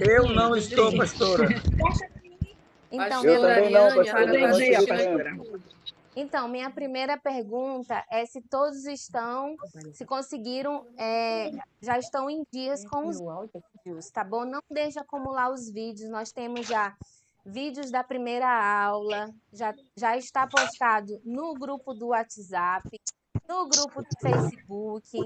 Eu não estou, pastora. Então, Eu também não, Ariane, pastora. ela Eu tá não dia, tive assistindo. tempo. Então, minha primeira pergunta é se todos estão, se conseguiram, já estão em dias com os vídeos, tá bom? Não deixe acumular os vídeos. Nós temos já vídeos da primeira aula, já está postado no grupo do WhatsApp, no grupo do Facebook,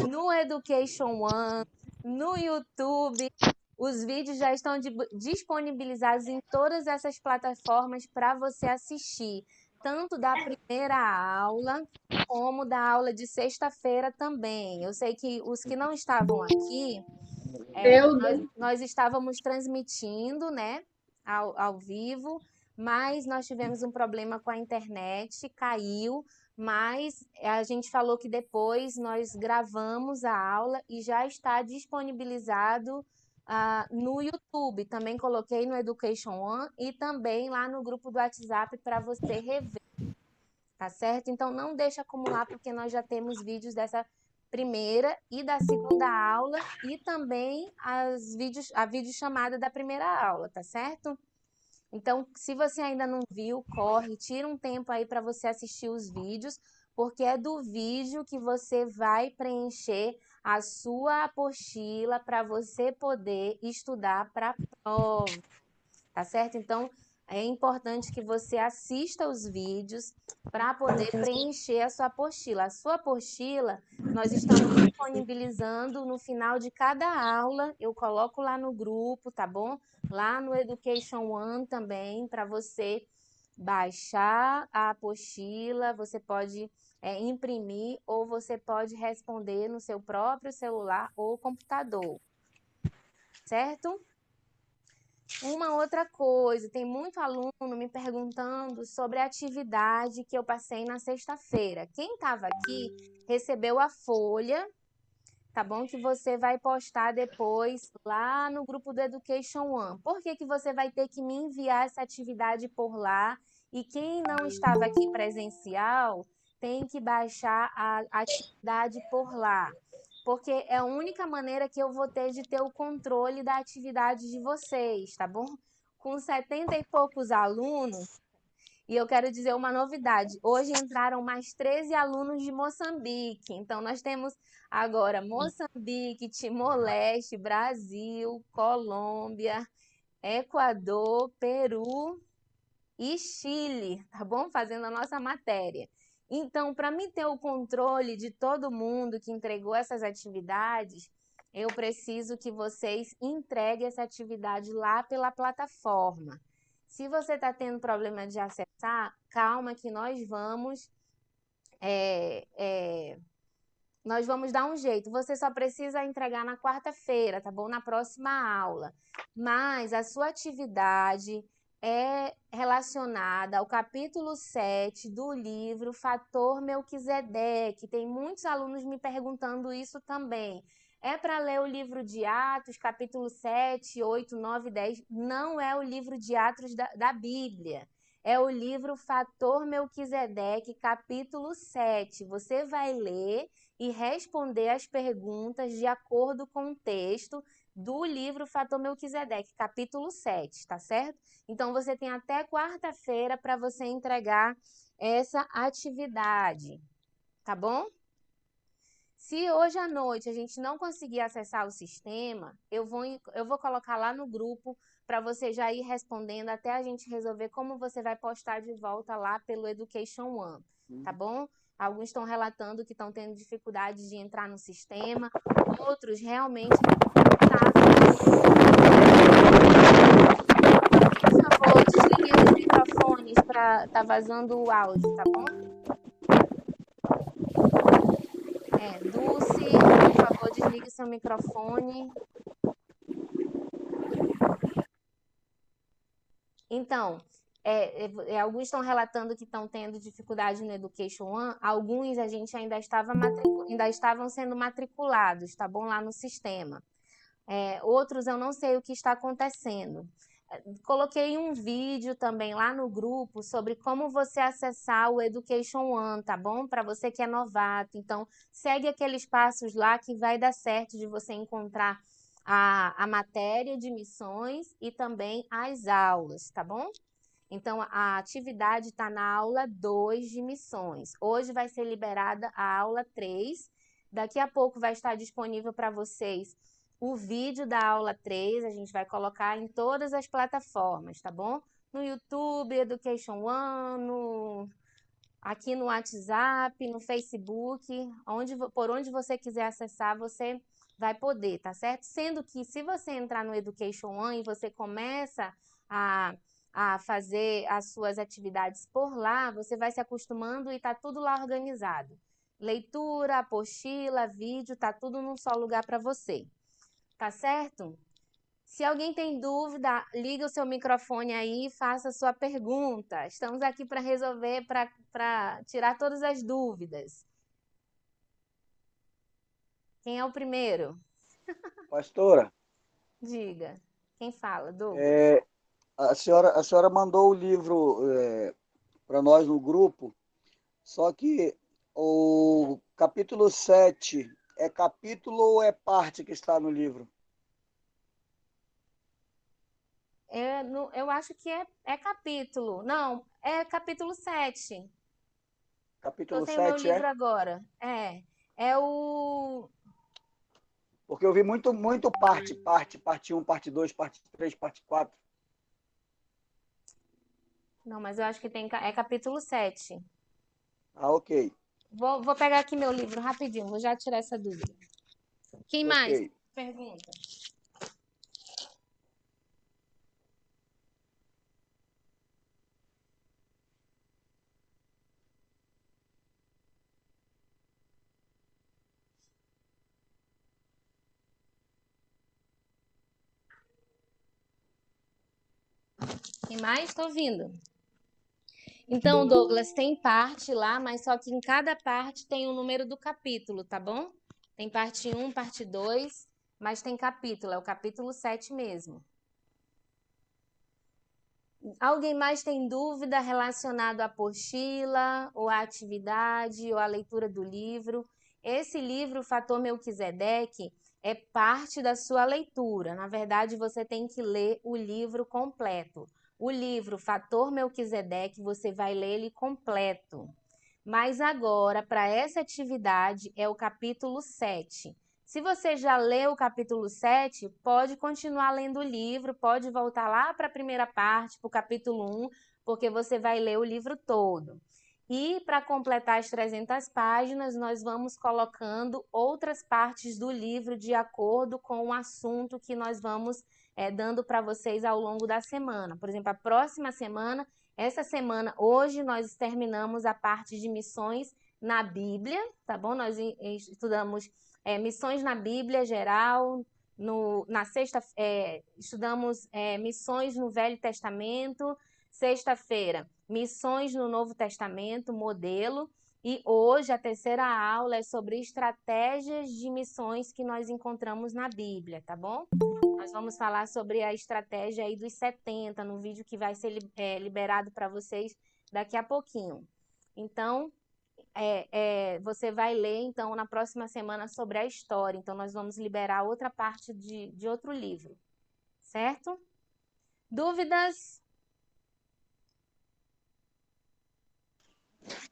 no Education One, no YouTube. Os vídeos já estão disponibilizados em todas essas plataformas para você assistir, tanto da primeira aula como da aula de sexta-feira também. Eu sei que os que não estavam aqui, nós estávamos transmitindo, né, ao vivo, mas nós tivemos um problema com a internet, caiu, mas a gente falou que depois nós gravamos a aula e já está disponibilizado no YouTube. Também coloquei no Education One e também lá no grupo do WhatsApp para você rever, tá certo? Então não deixe acumular, porque nós já temos vídeos dessa primeira e da segunda aula e também a videochamada da primeira aula, tá certo? Então, se você ainda não viu, corre, tira um tempo aí para você assistir os vídeos, porque é do vídeo que você vai preencher a sua apostila para você poder estudar para a prova, tá certo? Então, é importante que você assista os vídeos para poder preencher a sua apostila. A sua apostila, nós estamos disponibilizando no final de cada aula, eu coloco lá no grupo, tá bom? Lá no Education One também, para você baixar a apostila, você pode imprimir ou você pode responder no seu próprio celular ou computador, certo? Uma outra coisa, tem muito aluno me perguntando sobre a atividade que eu passei na sexta-feira. Quem estava aqui recebeu a folha, tá bom? Que você vai postar depois lá no grupo do Education One. Por que que você vai ter que me enviar essa atividade por lá? E quem não estava aqui presencial tem que baixar a atividade por lá. Porque é a única maneira que eu vou ter de ter o controle da atividade de vocês, tá bom? Com 70 e poucos alunos, e eu quero dizer uma novidade. Hoje entraram mais 13 alunos de Moçambique. Então, nós temos agora Moçambique, Timor-Leste, Brasil, Colômbia, Equador, Peru e Chile, tá bom? Fazendo a nossa matéria. Então, para mim ter o controle de todo mundo que entregou essas atividades, eu preciso que vocês entreguem essa atividade lá pela plataforma. Se você está tendo problema de acessar, calma que nós vamos dar um jeito. Você só precisa entregar na quarta-feira, tá bom? Na próxima aula. Mas a sua atividade é relacionada ao capítulo 7 do livro Fator Melquisedeque. Tem muitos alunos me perguntando isso também. É para ler o livro de Atos, capítulo 7, 8, 9, 10. Não é o livro de Atos da Bíblia. É o livro Fator Melquisedeque, capítulo 7. Você vai ler e responder as perguntas de acordo com o texto do livro Fator Melquisedeque, capítulo 7, tá certo? Então, você tem até quarta-feira para você entregar essa atividade, tá bom? Se hoje à noite a gente não conseguir acessar o sistema, eu vou colocar lá no grupo para você já ir respondendo até a gente resolver como você vai postar de volta lá pelo Education One, tá bom? Alguns estão relatando que estão tendo dificuldade de entrar no sistema, outros realmente por favor, desliguem os microfones para tá vazando o áudio, tá bom? Dulce, por favor, desligue seu microfone. Então, alguns estão relatando que estão tendo dificuldade no Education One, alguns a gente ainda estavam sendo matriculados, tá bom? Lá no sistema. Outros eu não sei o que está acontecendo. Coloquei um vídeo também lá no grupo sobre como você acessar o Education One, tá bom? Para você que é novato. Então, segue aqueles passos lá que vai dar certo de você encontrar a matéria de missões e também as aulas, tá bom? Então, a atividade está na aula 2 de missões. Hoje vai ser liberada a aula 3. Daqui a pouco vai estar disponível para vocês o vídeo da aula 3. A gente vai colocar em todas as plataformas, tá bom? No YouTube, Education One, aqui no WhatsApp, no Facebook, por onde você quiser acessar, você vai poder, tá certo? Sendo que se você entrar no Education One e você começa a, a fazer as suas atividades por lá, você vai se acostumando e tá tudo lá organizado. Leitura, apostila, vídeo, tá tudo num só lugar para você. Tá certo? Se alguém tem dúvida, liga o seu microfone aí e faça a sua pergunta. Estamos aqui para resolver, para tirar todas as dúvidas. Quem é o primeiro? Pastora, Diga. Quem fala, Douglas? a senhora mandou o livro para nós no grupo, só que o capítulo 7 é capítulo ou é parte que está no livro? Eu acho que é capítulo. Não, é capítulo 7. Estou Capítulo sem o meu 7 livro é? agora. É o... Porque eu vi muito parte um, parte 2, parte 3, parte 4. Não, mas eu acho que é capítulo 7. Ah, ok. Vou pegar aqui meu livro rapidinho, vou já tirar essa dúvida. Quem mais? Ok. Pergunta. Quem mais? Estou ouvindo. Então, Douglas, tem parte lá, mas só que em cada parte tem o número do capítulo, tá bom? Tem parte 1, parte 2, mas tem capítulo, é o capítulo 7 mesmo. Alguém mais tem dúvida relacionada à apostila, ou à atividade, ou à leitura do livro? Esse livro, Fator Melquisedeque, é parte da sua leitura. Na verdade, você tem que ler o livro completo. O livro Fator Melquisedeque, você vai ler ele completo. Mas agora, para essa atividade, é o capítulo 7. Se você já leu o capítulo 7, pode continuar lendo o livro, pode voltar lá para a primeira parte, para o capítulo 1, porque você vai ler o livro todo. E para completar as 300 páginas, nós vamos colocando outras partes do livro de acordo com o assunto que nós vamos dando para vocês ao longo da semana. Por exemplo, a próxima semana, essa semana, hoje, nós terminamos a parte de missões na Bíblia, tá bom? Nós estudamos missões na Bíblia geral, na sexta, estudamos missões no Velho Testamento, sexta-feira, missões no Novo Testamento, modelo, e hoje a terceira aula é sobre estratégias de missões que nós encontramos na Bíblia, tá bom? Nós vamos falar sobre a estratégia aí dos 70, no vídeo que vai ser liberado para vocês daqui a pouquinho. Então, você vai ler, então, na próxima semana sobre a história. Então, nós vamos liberar outra parte de outro livro, certo? Dúvidas?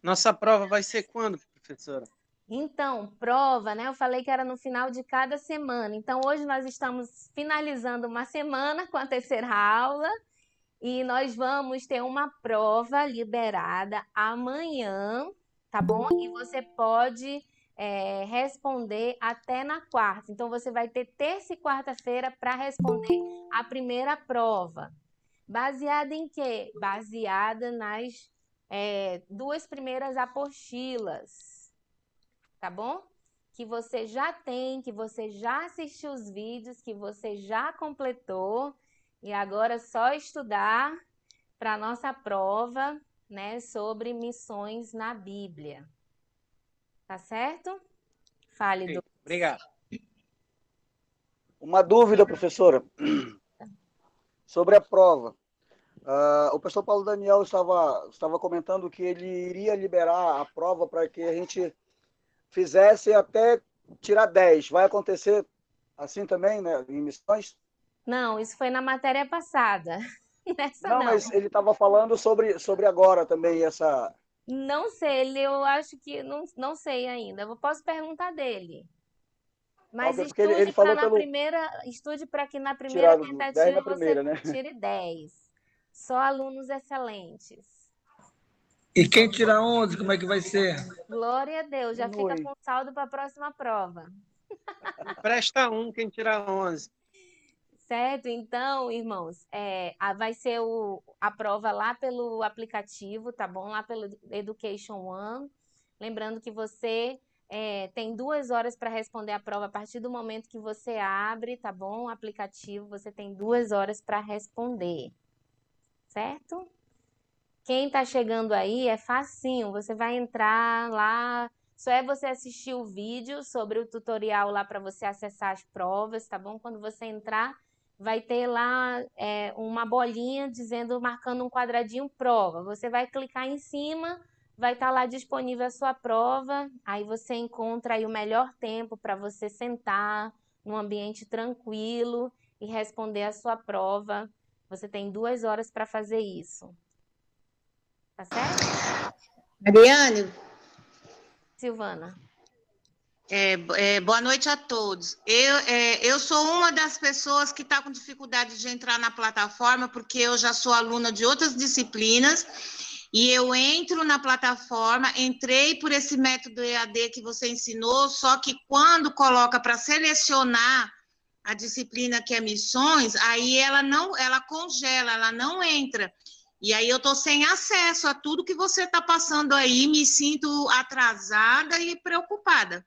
Nossa prova vai ser quando, professora? Então, prova, né? Eu falei que era no final de cada semana. Então, hoje nós estamos finalizando uma semana com a terceira aula e nós vamos ter uma prova liberada amanhã, tá bom? E você pode responder até na quarta. Então, você vai ter terça e quarta-feira para responder a primeira prova. Baseada em quê? Baseada nas duas primeiras apostilas, tá bom? Que você já tem, que você já assistiu os vídeos, que você já completou. E agora é só estudar para a nossa prova, né, sobre missões na Bíblia. Tá certo? Fale, Sim, Douglas. obrigado. Uma dúvida, professora, sobre a prova. O pastor Paulo Daniel estava comentando que ele iria liberar a prova para que a gente fizesse até tirar 10. Vai acontecer assim também, né? Em missões? Não, isso foi na matéria passada. Nessa Não, não. mas ele estava falando sobre agora também, essa. Não sei, eu acho que não sei ainda. Eu posso perguntar dele. Ah, Mas ok, porque ele falou pelo estude para que na primeira tirado 10 tentativa na você primeira, né? tire 10. Só alunos excelentes. E quem tira 11, como é que vai ser? Glória a Deus, já fica Diminui. com saldo para a próxima prova. Empresta um, quem tirar 11. Certo? Então, irmãos, vai ser a prova lá pelo aplicativo, tá bom? Lá pelo Education One. Lembrando que você tem 2 horas para responder a prova a partir do momento que você abre, tá bom? O aplicativo, você tem 2 horas para responder, certo? Quem está chegando aí é facinho, você vai entrar lá, só é você assistir o vídeo sobre o tutorial lá para você acessar as provas, tá bom? Quando você entrar, vai ter lá uma bolinha dizendo, marcando um quadradinho prova. Você vai clicar em cima, vai estar lá disponível a sua prova, aí você encontra aí o melhor tempo para você sentar num ambiente tranquilo e responder a sua prova. Você tem 2 horas para fazer isso. Tá certo? Mariane, Silvana. boa noite a todos. Eu sou uma das pessoas que está com dificuldade de entrar na plataforma, porque eu já sou aluna de outras disciplinas, e eu entro na plataforma, entrei por esse método EAD que você ensinou, só que quando coloca para selecionar a disciplina que é missões, aí ela congela, ela não entra. E aí eu estou sem acesso a tudo que você está passando aí, me sinto atrasada e preocupada.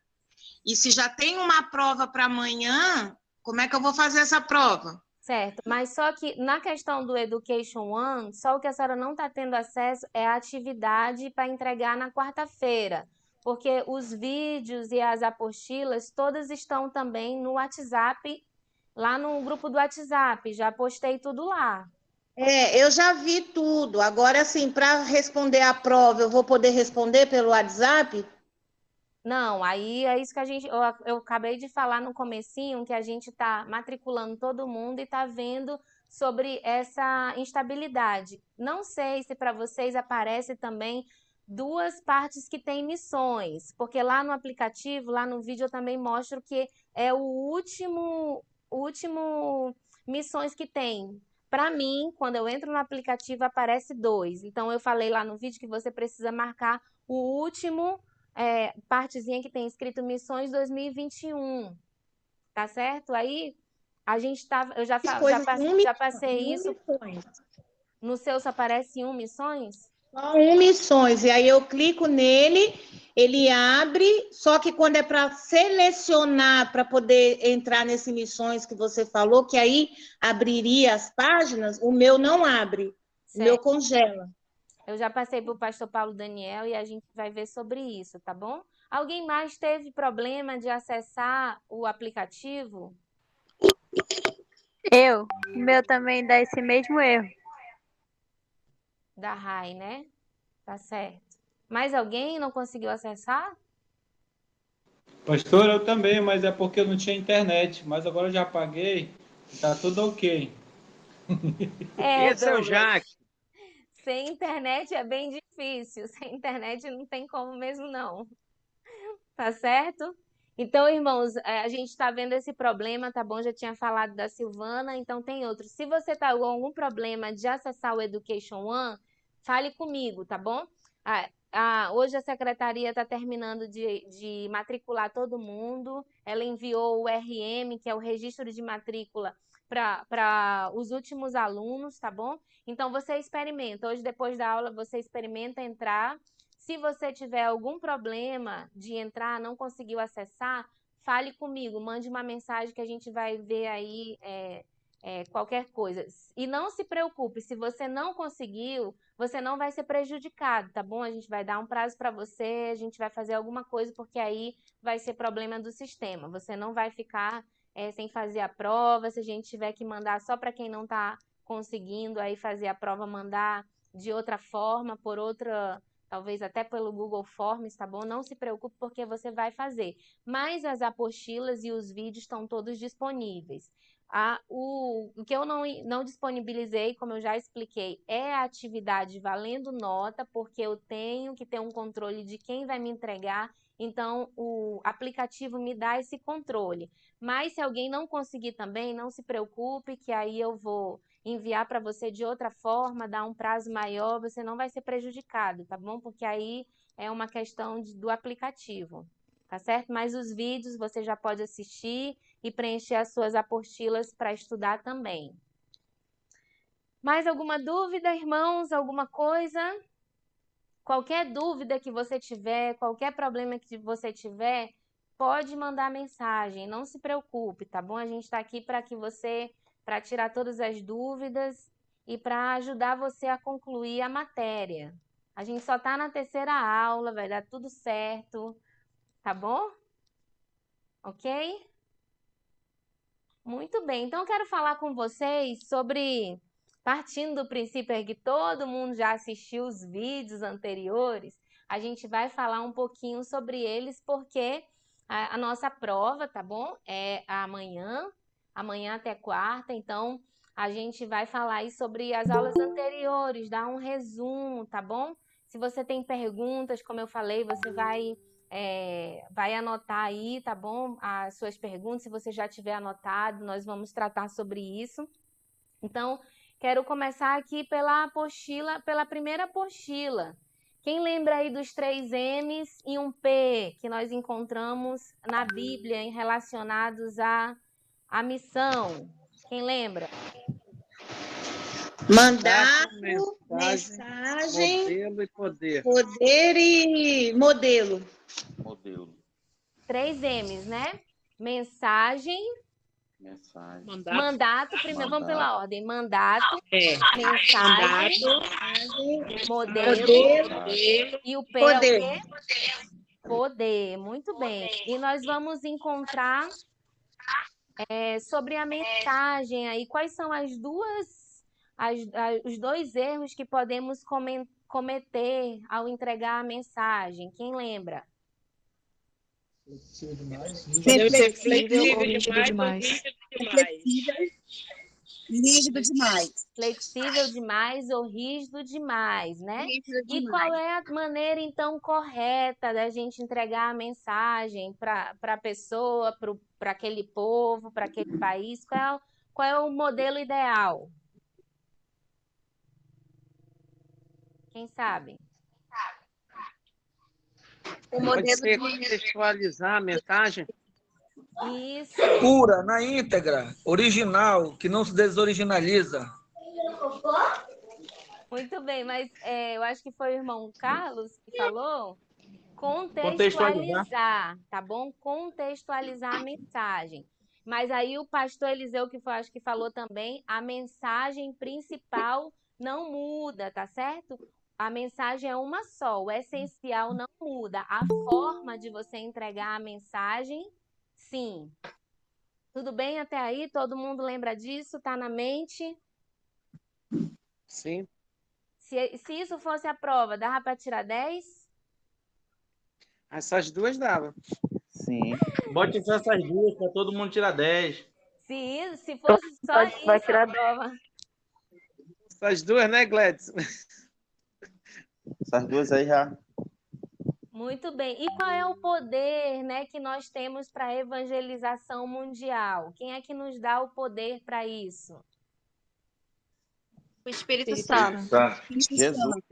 E se já tem uma prova para amanhã, como é que eu vou fazer essa prova? Certo, mas só que na questão do Education One, só o que a senhora não está tendo acesso é a atividade para entregar na quarta-feira, porque os vídeos e as apostilas todas estão também no WhatsApp, lá no grupo do WhatsApp, já postei tudo lá. Eu já vi tudo. Agora, assim, para responder a prova, eu vou poder responder pelo WhatsApp? Não, aí é isso que eu acabei de falar no comecinho, que a gente está matriculando todo mundo e está vendo sobre essa instabilidade. Não sei se para vocês aparece também 2 partes que têm missões, porque lá no aplicativo, lá no vídeo eu também mostro que é o último missões que tem. Para mim, quando eu entro no aplicativo, aparece 2. Então eu falei lá no vídeo que você precisa marcar o último partezinha que tem escrito Missões 2021, tá certo? Aí a gente tava, eu já passei isso. Missões. No seu só aparece Missões? Só missões. E aí eu clico nele, ele abre, só que quando é para selecionar, para poder entrar nesse missões que você falou, que aí abriria as páginas, o meu não abre, o meu Certo. congela. Eu já passei para o pastor Paulo Daniel e a gente vai ver sobre isso, tá bom? Alguém mais teve problema de acessar o aplicativo? O meu também dá esse mesmo erro. Da RAI, né? Tá certo. Mais alguém não conseguiu acessar? Pastor, eu também, mas é porque eu não tinha internet. Mas agora eu já paguei, tá tudo ok. Esse é o Douglas. Jaque. Sem internet é bem difícil. Sem internet não tem como mesmo, não. Tá certo? Então, irmãos, a gente está vendo esse problema, tá bom? Já tinha falado da Silvana, então tem outro. Se você tá com algum problema de acessar o Education One, fale comigo, tá bom? Hoje a secretaria está terminando de matricular todo mundo. Ela enviou o RM, que é o registro de matrícula, para os últimos alunos, tá bom? Então você experimenta. Hoje, depois da aula, você experimenta entrar. Se você tiver algum problema de entrar, não conseguiu acessar, fale comigo, mande uma mensagem que a gente vai ver aí qualquer coisa. E não se preocupe, se você não conseguiu, você não vai ser prejudicado, tá bom? A gente vai dar um prazo para você, a gente vai fazer alguma coisa, porque aí vai ser problema do sistema. Você não vai ficar sem fazer a prova, se a gente tiver que mandar só para quem não está conseguindo aí fazer a prova, mandar de outra forma, talvez até pelo Google Forms, tá bom? Não se preocupe porque você vai fazer. Mas as apostilas e os vídeos estão todos disponíveis. O que eu não disponibilizei, como eu já expliquei, é a atividade valendo nota, porque eu tenho que ter um controle de quem vai me entregar. Então, o aplicativo me dá esse controle. Mas se alguém não conseguir também, não se preocupe, que aí eu vou enviar para você de outra forma, dar um prazo maior, você não vai ser prejudicado, tá bom? Porque aí é uma questão do aplicativo, tá certo? Mas os vídeos você já pode assistir e preencher as suas apostilas para estudar também. Mais alguma dúvida, irmãos? Alguma coisa? Qualquer dúvida que você tiver, qualquer problema que você tiver, pode mandar mensagem, não se preocupe, tá bom? A gente está aqui para tirar todas as dúvidas e para ajudar você a concluir a matéria. A gente só está na terceira aula, vai dar tudo certo, tá bom? Ok? Muito bem, então eu quero falar com vocês sobre, partindo do princípio que todo mundo já assistiu os vídeos anteriores, a gente vai falar um pouquinho sobre eles, porque a nossa prova, tá bom? É amanhã até quarta, então a gente vai falar aí sobre as aulas anteriores, dar um resumo, tá bom? Se você tem perguntas, como eu falei, você vai anotar aí, tá bom? As suas perguntas, se você já tiver anotado, nós vamos tratar sobre isso. Então, quero começar aqui pela primeira apostila. Quem lembra aí dos 3 M's e um P que nós encontramos na Bíblia relacionados à missão? Quem lembra? Mandato, mensagem, mensagem, modelo e poder. poder e modelo. 3 M's, né? Mensagem, mandato, primeiro, vamos pela ordem. Mandato, mensagem, modelo e o P é o quê? Poder, muito bem. E nós vamos encontrar sobre a mensagem aí, quais são os 2 erros que podemos cometer ao entregar a mensagem? Quem lembra? Podemos ser flexível ou rígido demais. Rígido demais. Flexível demais ou rígido demais, né? Rígido E qual é a maneira, então, correta da gente entregar a mensagem para a pessoa, para aquele povo, para aquele país? Qual é o modelo ideal? Quem sabe? Pode ser contextualizar a mensagem? Isso. Pura, na íntegra, original, que não se desoriginaliza. Muito bem, mas eu acho que foi o irmão Carlos que falou contextualizar, tá bom? Contextualizar a mensagem. Mas aí o pastor Eliseu, acho que falou também, a mensagem principal não muda, tá certo? A mensagem é uma só, o essencial não muda. A forma de você entregar a mensagem, sim. Tudo bem até aí? Todo mundo lembra disso? Tá na mente? Sim. Se isso fosse a prova, dava para tirar 10? Essas duas dava. Sim. Bote só essas duas para todo mundo tirar 10. Se fosse só isso vai tirar a prova. Essas duas, né, Gladys? Essas duas aí já. Muito bem. E qual é o poder, né, que nós temos para a evangelização mundial? Quem é que nos dá o poder para isso? O Espírito Santo. Jesus.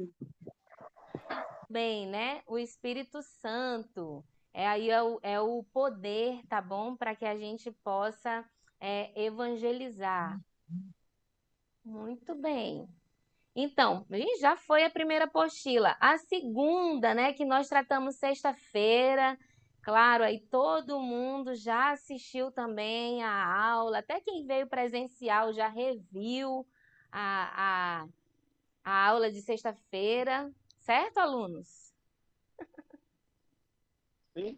Bem, né? O Espírito Santo. É o poder, tá bom? Para que a gente possa evangelizar. Muito bem. Então, já foi a primeira apostila. A segunda, né, que nós tratamos sexta-feira. Claro, aí todo mundo já assistiu também a aula. Até quem veio presencial já reviu a aula de sexta-feira. Certo, alunos? Sim.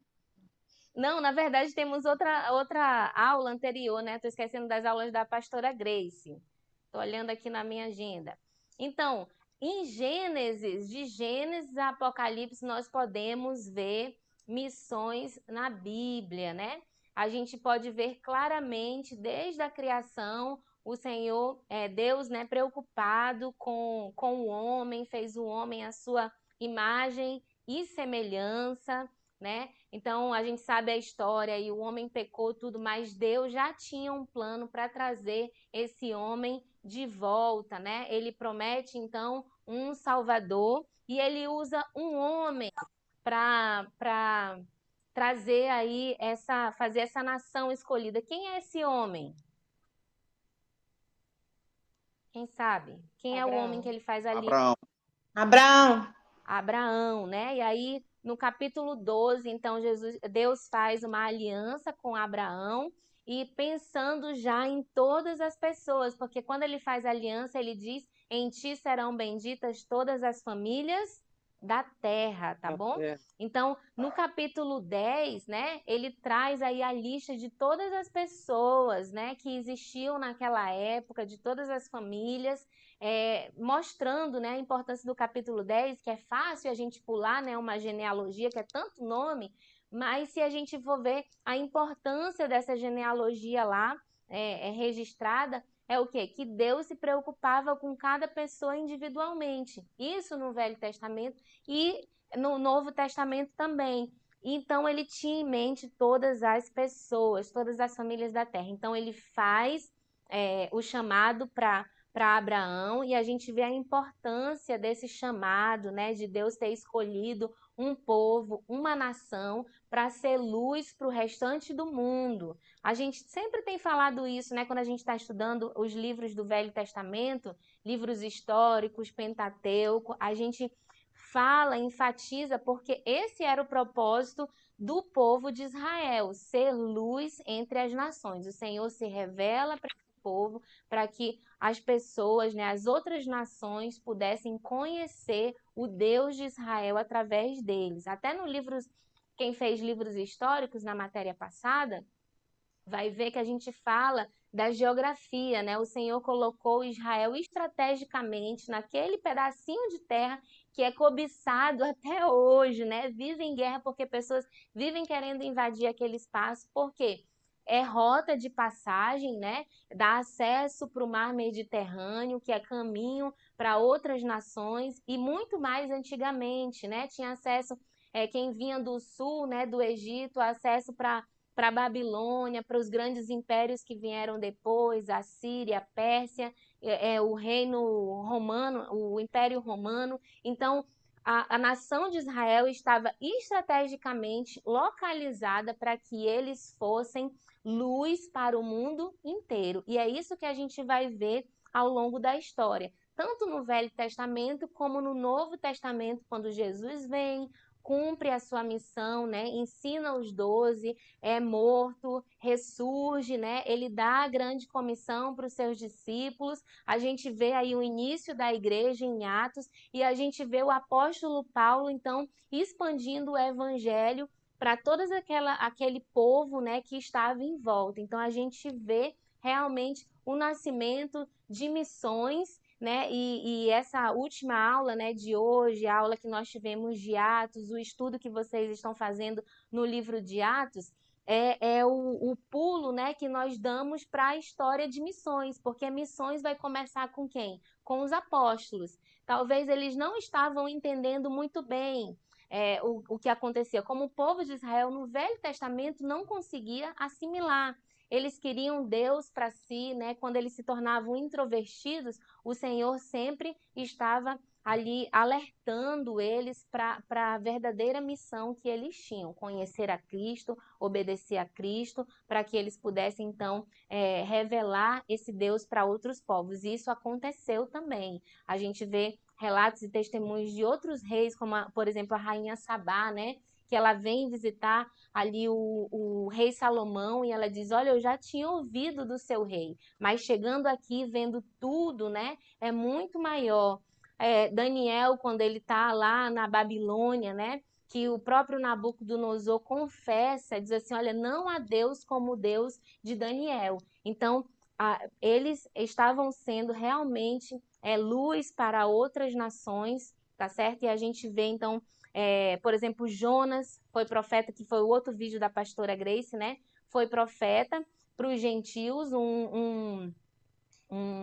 Não, na verdade temos outra aula anterior, né? Estou esquecendo das aulas da pastora Grace. Estou olhando aqui na minha agenda. Então, em Gênesis, de Gênesis a Apocalipse, nós podemos ver missões na Bíblia, né? A gente pode ver claramente, desde a criação, o Senhor, Deus, né, preocupado com o homem, fez o homem à sua imagem e semelhança, né? Então, a gente sabe a história e o homem pecou tudo, mas Deus já tinha um plano para trazer esse homem de volta, né? Ele promete, então, um Salvador e ele usa um homem para trazer aí fazer essa nação escolhida. Quem é esse homem? Quem sabe? Quem é o homem que ele faz ali? Abraão. Abraão. Abraão, né? E aí, no capítulo 12, então, Deus faz uma aliança com Abraão e pensando já em todas as pessoas, porque quando ele faz aliança, ele diz: em ti serão benditas todas as famílias da terra, tá bom? Então, no capítulo 10, né, ele traz aí a lista de todas as pessoas, né, que existiam naquela época, de todas as famílias, mostrando, né, a importância do capítulo 10, que é fácil a gente pular, né, uma genealogia que é tanto nome, mas se a gente for ver a importância dessa genealogia lá, registrada, é o quê? Que Deus se preocupava com cada pessoa individualmente. Isso no Velho Testamento e no Novo Testamento também. Então, ele tinha em mente todas as pessoas, todas as famílias da terra. Então, ele faz o chamado para Abraão e a gente vê a importância desse chamado, né, de Deus ter escolhido um povo, uma nação, para ser luz para o restante do mundo. A gente sempre tem falado isso, né, quando a gente está estudando os livros do Velho Testamento, livros históricos, Pentateuco, a gente fala, enfatiza, porque esse era o propósito do povo de Israel, ser luz entre as nações. O Senhor se revela para esse povo, para que as pessoas, né, as outras nações pudessem conhecer o Deus de Israel através deles. Até no livro, quem fez livros históricos na matéria passada, vai ver que a gente fala da geografia, né? O Senhor colocou Israel estrategicamente naquele pedacinho de terra que é cobiçado até hoje, né? Vive em guerra porque pessoas vivem querendo invadir aquele espaço. Por quê? É rota de passagem, né? Dá acesso para o mar Mediterrâneo, que é caminho para outras nações, e muito mais antigamente, né? Tinha acesso, quem vinha do sul, né, do Egito, acesso para a Babilônia, para os grandes impérios que vieram depois, a Síria, a Pérsia, o reino romano, o Império Romano. Então, a nação de Israel estava estrategicamente localizada para que eles fossem luz para o mundo inteiro. E é isso que a gente vai ver ao longo da história, tanto no Velho Testamento como no Novo Testamento, quando Jesus vem, cumpre a sua missão, né? Ensina os 12, é morto, ressurge, né? Ele dá a grande comissão para os seus discípulos. A gente vê aí o início da igreja em Atos e a gente vê o apóstolo Paulo, então, expandindo o evangelho para todo aquele povo, né, que estava em volta. Então, a gente vê realmente o nascimento de missões, né? E essa última aula, né, de hoje, a aula que nós tivemos de Atos, o estudo que vocês estão fazendo no livro de Atos, é o pulo, né, que nós damos para a história de missões, porque missões vai começar com quem? Com os apóstolos. Talvez eles não estavam entendendo muito bem o que acontecia. Como o povo de Israel no Velho Testamento não conseguia assimilar. Eles queriam Deus para si, né? Quando eles se tornavam introvertidos, o Senhor sempre estava ali alertando eles para a verdadeira missão que eles tinham, conhecer a Cristo, obedecer a Cristo, para que eles pudessem, então, revelar esse Deus para outros povos. E isso aconteceu também. A gente vê relatos e testemunhos de outros reis, como, por exemplo, a rainha Sabá, né? Que ela vem visitar ali o rei Salomão e ela diz: olha, eu já tinha ouvido do seu rei, mas chegando aqui, vendo tudo, né, é muito maior. Daniel, quando ele está lá na Babilônia, né, que o próprio Nabucodonosor confessa, diz assim: olha, não há Deus como o Deus de Daniel. Então, eles estavam sendo realmente luz para outras nações, tá certo? E a gente vê, então, por exemplo, Jonas foi profeta, que foi o outro vídeo da pastora Grace, né? Foi profeta para os gentios, um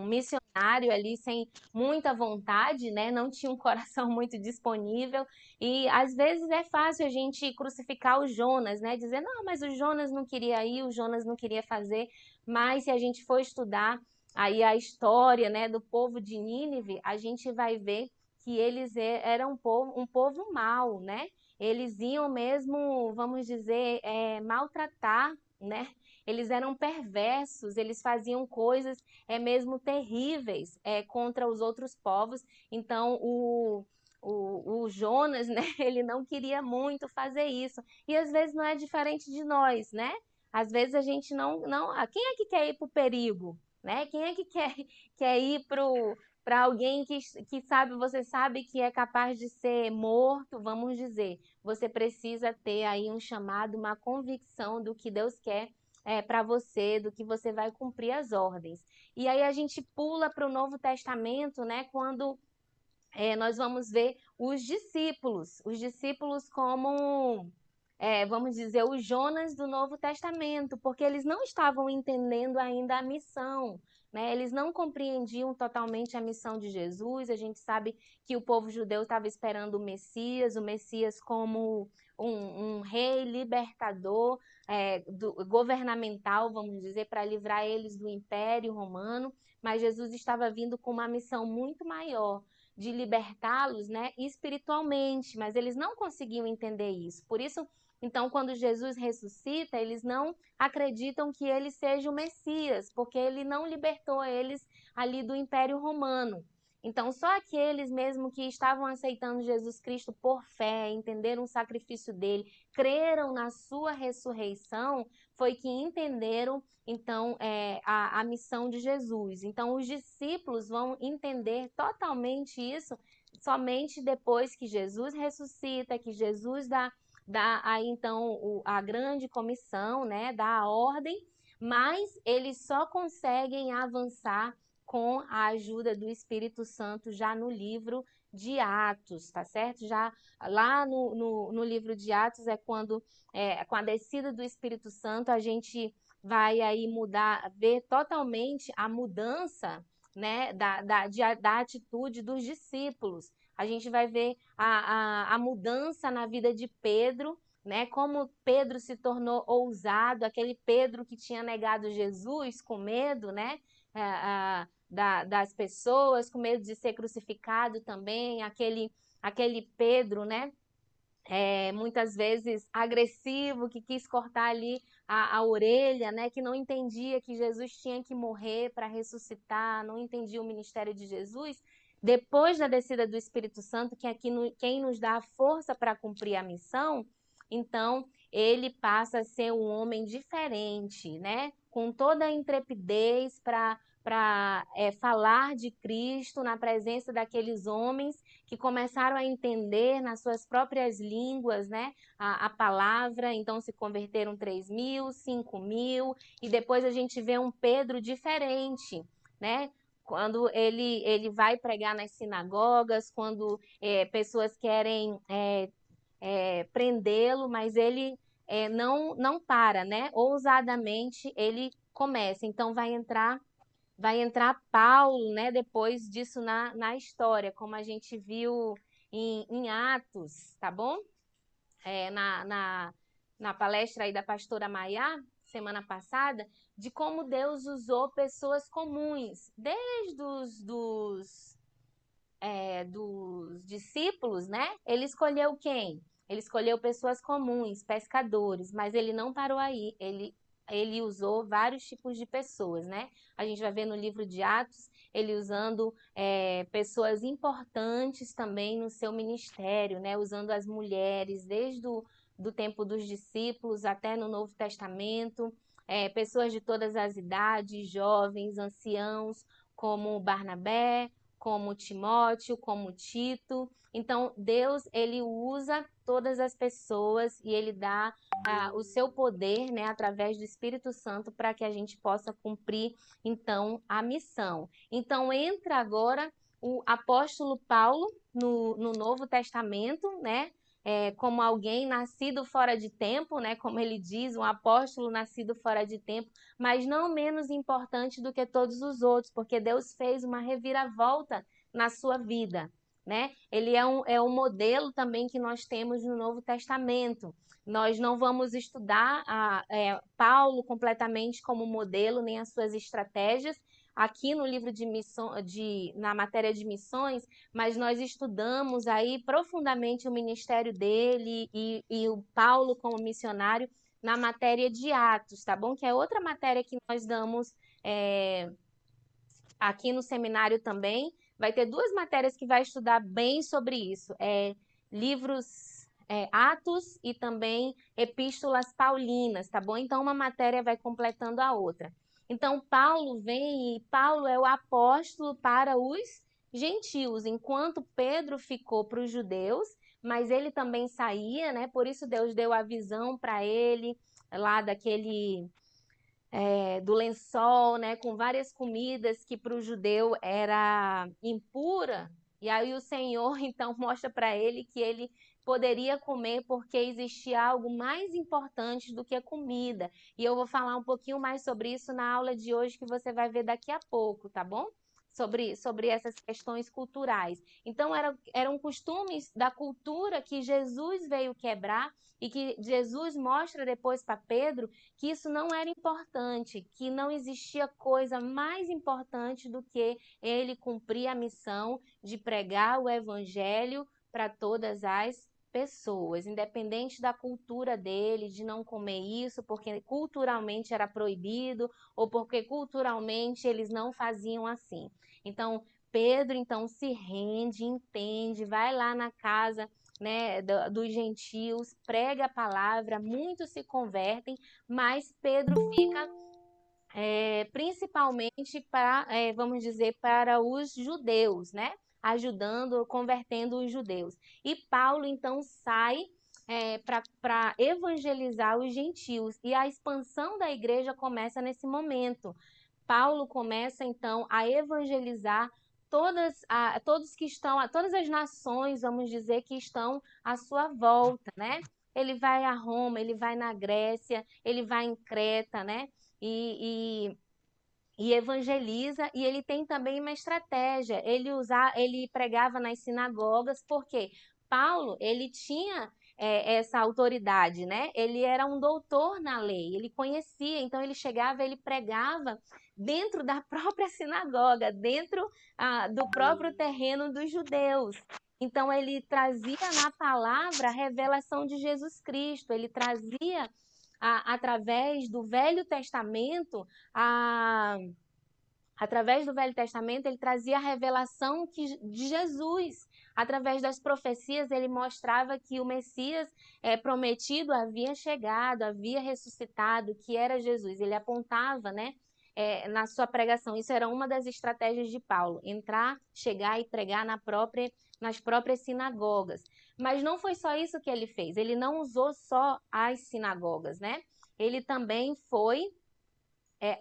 missionário ali sem muita vontade, né? Não tinha um coração muito disponível. E às vezes é fácil a gente crucificar o Jonas, né? Dizer, não, mas o Jonas não queria ir, o Jonas não queria fazer. Mas se a gente for estudar aí a história, né, do povo de Nínive, a gente vai ver que eles eram um povo mau, né? Eles iam mesmo, vamos dizer, maltratar, né? Eles eram perversos, eles faziam coisas mesmo terríveis contra os outros povos. Então, o Jonas, né, ele não queria muito fazer isso. E às vezes não é diferente de nós, né? Às vezes a gente não. Quem é que quer ir para o perigo? Né? Quem é que quer ir para alguém que sabe, você sabe que é capaz de ser morto, vamos dizer. Você precisa ter aí um chamado, uma convicção do que Deus quer para você, do que você vai cumprir as ordens. E aí a gente pula para o Novo Testamento, né, quando nós vamos ver os discípulos como, vamos dizer, os Jonas do Novo Testamento, porque eles não estavam entendendo ainda a missão, né? Eles não compreendiam totalmente a missão de Jesus. A gente sabe que o povo judeu estava esperando o Messias como um rei libertador, governamental, vamos dizer, para livrar eles do Império Romano, mas Jesus estava vindo com uma missão muito maior, de libertá-los, né, espiritualmente, mas eles não conseguiam entender isso. Por isso, então, quando Jesus ressuscita, eles não acreditam que ele seja o Messias, porque ele não libertou eles ali do Império Romano. Então, só aqueles mesmo que estavam aceitando Jesus Cristo por fé, entenderam o sacrifício dele, creram na sua ressurreição, foi que entenderam, então, a missão de Jesus. Então, os discípulos vão entender totalmente isso somente depois que Jesus ressuscita, que Jesus dá aí, então, a grande comissão, né, dá a ordem, mas eles só conseguem avançar com a ajuda do Espírito Santo já no livro de Atos, tá certo? Já lá no livro de Atos é quando, com a descida do Espírito Santo, a gente vai aí ver totalmente a mudança, né, da atitude dos discípulos. A gente vai ver a mudança na vida de Pedro, né, como Pedro se tornou ousado, aquele Pedro que tinha negado Jesus com medo, né, das pessoas, com medo de ser crucificado também, aquele Pedro, né, muitas vezes agressivo, que quis cortar ali a orelha, né, que não entendia que Jesus tinha que morrer para ressuscitar, não entendia o ministério de Jesus. Depois da descida do Espírito Santo, que é quem nos dá a força para cumprir a missão, então ele passa a ser um homem diferente, né, com toda a intrepidez para falar de Cristo na presença daqueles homens que começaram a entender nas suas próprias línguas, né, a palavra. Então se converteram 3.000, 5.000, e depois a gente vê um Pedro diferente, né? Quando ele vai pregar nas sinagogas, quando pessoas querem prendê-lo, mas ele não para, né? Ousadamente ele começa. Então vai entrar Paulo, né, depois disso na história, como a gente viu em Atos, tá bom? Na palestra aí da pastora Maiá, semana passada, de como Deus usou pessoas comuns, desde dos discípulos, né? Ele escolheu quem? Ele escolheu pessoas comuns, pescadores, mas ele não parou aí, ele usou vários tipos de pessoas, né? A gente vai ver no livro de Atos ele usando pessoas importantes também no seu ministério, né? Usando as mulheres, desde do tempo dos discípulos até no Novo Testamento, pessoas de todas as idades, jovens, anciãos, como Barnabé, como Timóteo, como Tito. Então, Deus, ele usa todas as pessoas e ele dá o seu poder, né, através do Espírito Santo para que a gente possa cumprir, então, a missão. Então, entra agora o apóstolo Paulo no Novo Testamento, né, como alguém nascido fora de tempo, né, como ele diz, um apóstolo nascido fora de tempo, mas não menos importante do que todos os outros, porque Deus fez uma reviravolta na sua vida, né? Ele é um modelo também que nós temos no Novo Testamento. Nós não vamos estudar Paulo completamente como modelo, nem as suas estratégias, aqui no livro na matéria de missões, mas nós estudamos aí profundamente o ministério dele e o Paulo como missionário na matéria de Atos, tá bom? Que é outra matéria que nós damos aqui no seminário também. Vai ter duas matérias que vai estudar bem sobre isso. Livros Atos e também Epístolas Paulinas, tá bom? Então, uma matéria vai completando a outra. Então, Paulo vem e Paulo é o apóstolo para os gentios, enquanto Pedro ficou para os judeus, mas ele também saía, né? Por isso Deus deu a visão para ele lá do lençol, né? Com várias comidas que para o judeu era impura. E aí o Senhor então mostra para ele que ele poderia comer porque existia algo mais importante do que a comida. E eu vou falar um pouquinho mais sobre isso na aula de hoje que você vai ver daqui a pouco, tá bom? Sobre essas questões culturais. Então, eram costumes da cultura que Jesus veio quebrar e que Jesus mostra depois para Pedro que isso não era importante, que não existia coisa mais importante do que ele cumprir a missão de pregar o evangelho para todas as pessoas, independente da cultura dele, de não comer isso, porque culturalmente era proibido, ou porque culturalmente eles não faziam assim. Então, Pedro, então, se rende, entende, vai lá na casa, né, dos gentios, prega a palavra, muitos se convertem, mas Pedro fica principalmente para, vamos dizer, para os judeus, né? Ajudando, convertendo os judeus. E Paulo, então, sai para evangelizar os gentios. E a expansão da igreja começa nesse momento. Paulo começa, então, a evangelizar todos que estão, todas as nações, vamos dizer, que estão à sua volta, né? Ele vai a Roma, ele vai na Grécia, ele vai em Creta, né? E evangeliza, e ele tem também uma estratégia. Ele pregava nas sinagogas, porque Paulo, ele tinha essa autoridade, né? Ele era um doutor na lei, ele conhecia, então ele chegava, ele pregava dentro da própria sinagoga, dentro do próprio terreno dos judeus. Então ele trazia na palavra a revelação de Jesus Cristo, ele trazia através do Velho Testamento, através do Velho Testamento, ele trazia a revelação de Jesus. Através das profecias, ele mostrava que o Messias prometido havia chegado, havia ressuscitado, que era Jesus. Ele apontava, né, na sua pregação. Isso era uma das estratégias de Paulo, entrar, chegar e pregar nas próprias sinagogas. Mas não foi só isso que ele fez. Ele não usou só as sinagogas, né? Ele também foi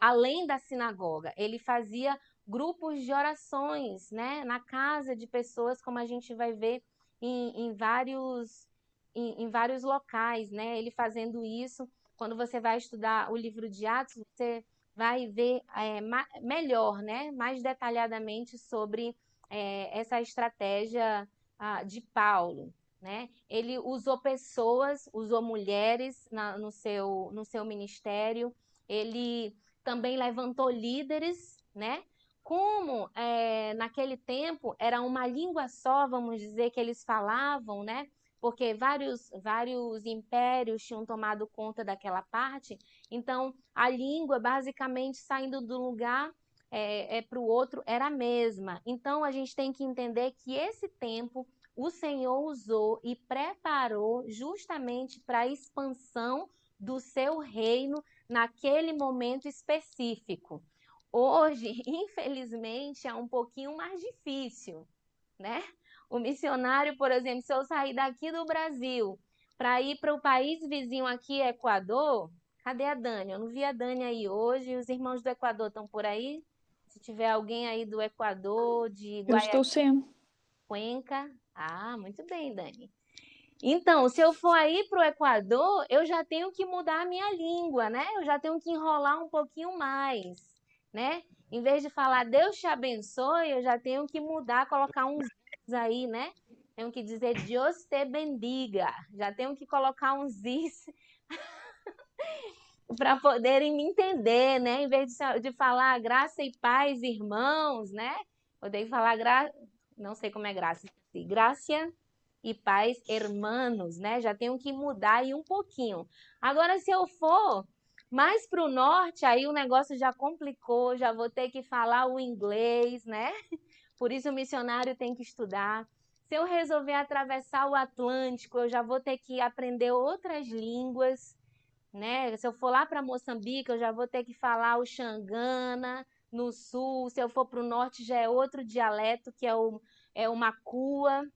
além da sinagoga. Ele fazia grupos de orações, né? Na casa de pessoas, como a gente vai ver em vários locais, né? Ele fazendo isso. Quando você vai estudar o livro de Atos, você vai ver melhor, né? Mais detalhadamente sobre essa estratégia de Paulo, né? Ele usou pessoas, usou mulheres no seu ministério. Ele também levantou líderes, né? Como naquele tempo era uma língua só, vamos dizer, que eles falavam, né? Porque vários impérios tinham tomado conta daquela parte. Então, a língua, basicamente, saindo do lugar para o outro, era a mesma. Então, a gente tem que entender que esse tempo o Senhor usou e preparou justamente para a expansão do seu reino naquele momento específico. Hoje, infelizmente, é um pouquinho mais difícil, né? O missionário, por exemplo, se eu sair daqui do Brasil para ir para o país vizinho aqui, Equador, cadê a Dani? Eu não vi a Dani aí hoje. Os irmãos do Equador estão por aí? Se tiver alguém aí do Equador, de Eu estou sendo. Cuenca. Ah, muito bem, Dani. Então, se eu for aí para o Equador, eu já tenho que mudar a minha língua, né? Eu já tenho que enrolar um pouquinho mais, né? Em vez de falar Deus te abençoe, eu já tenho que mudar, colocar uns aí, né? Tenho que dizer Deus te bendiga. Já tenho que colocar uns is para poderem me entender, né? Em vez de falar graça e paz, irmãos, né? Eu tenho que falar não sei como é graça, graça e paz, hermanos, né? Já tenho que mudar aí um pouquinho. Agora, se eu for mais para o norte, aí o negócio já complicou, já vou ter que falar o inglês, né? Por isso o missionário tem que estudar. Se eu resolver atravessar o Atlântico, eu já vou ter que aprender outras línguas, né? Se eu for lá para Moçambique, eu já vou ter que falar o Xangana. No sul, se eu for para o norte, já é outro dialeto, que é o Macua.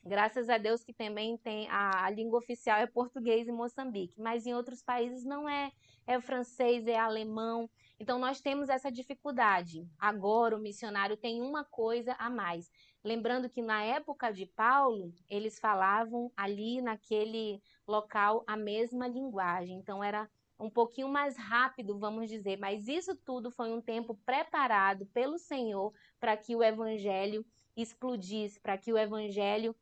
Graças a Deus que também tem a língua oficial é português em Moçambique, mas em outros países não é, é francês, é alemão. Então nós temos essa dificuldade. Agora o missionário tem uma coisa a mais. Lembrando que na época de Paulo, eles falavam ali naquele local a mesma linguagem. Então era um pouquinho mais rápido, vamos dizer, mas isso tudo foi um tempo preparado pelo Senhor para que o evangelho explodisse, para que o evangelho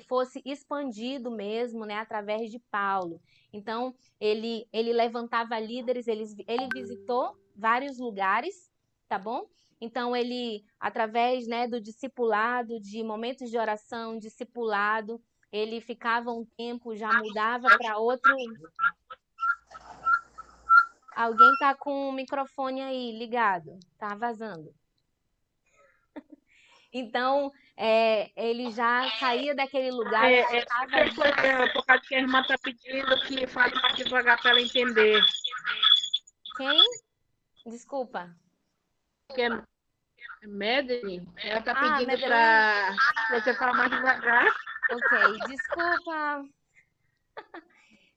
fosse expandido mesmo, né, através de Paulo. Então, ele levantava líderes, ele visitou vários lugares, tá bom? Então, ele, através, né, do discipulado, de momentos de oração, discipulado, ele ficava um tempo, já mudava para outro. Alguém tá com o microfone aí ligado, tá vazando. Então, ele já saía daquele lugar e voltava. Por causa que a irmã está pedindo que fale mais devagar para ela entender. Quem? Desculpa. Porque Madeline, ela está Ah, pedindo Madeline. para você falar mais devagar. Ok, desculpa.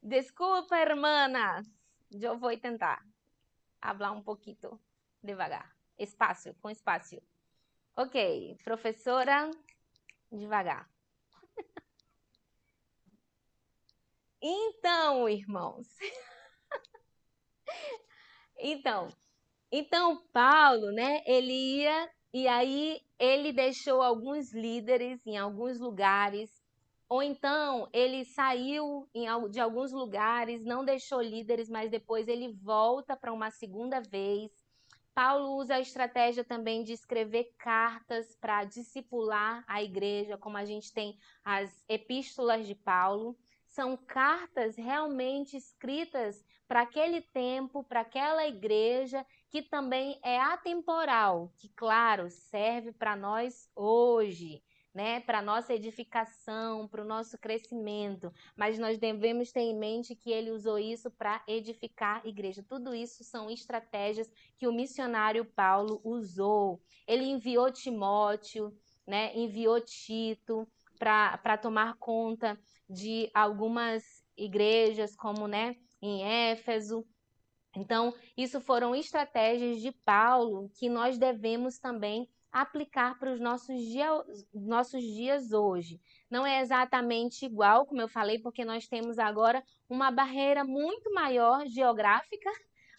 Desculpa, hermana. Eu vou tentar falar um pouquinho devagar. Espaço, com espaço. Ok, professora, devagar. Então, irmãos. Então Paulo, né, ele ia e aí ele deixou alguns líderes em alguns lugares, ou então ele saiu de alguns lugares, não deixou líderes, mas depois ele volta para uma segunda vez. Paulo usa a estratégia também de escrever cartas para discipular a igreja, como a gente tem as epístolas de Paulo. São cartas realmente escritas para aquele tempo, para aquela igreja, que também é atemporal, que, claro, serve para nós hoje, né? Para a nossa edificação, para o nosso crescimento. Mas nós devemos ter em mente que ele usou isso para edificar a igreja. Tudo isso são estratégias que o missionário Paulo usou. Ele enviou Timóteo, né? Enviou Tito para tomar conta de algumas igrejas, como, né, em Éfeso. Então, isso foram estratégias de Paulo que nós devemos também aplicar para os nossos dias hoje. Não é exatamente igual, como eu falei, porque nós temos agora uma barreira muito maior geográfica.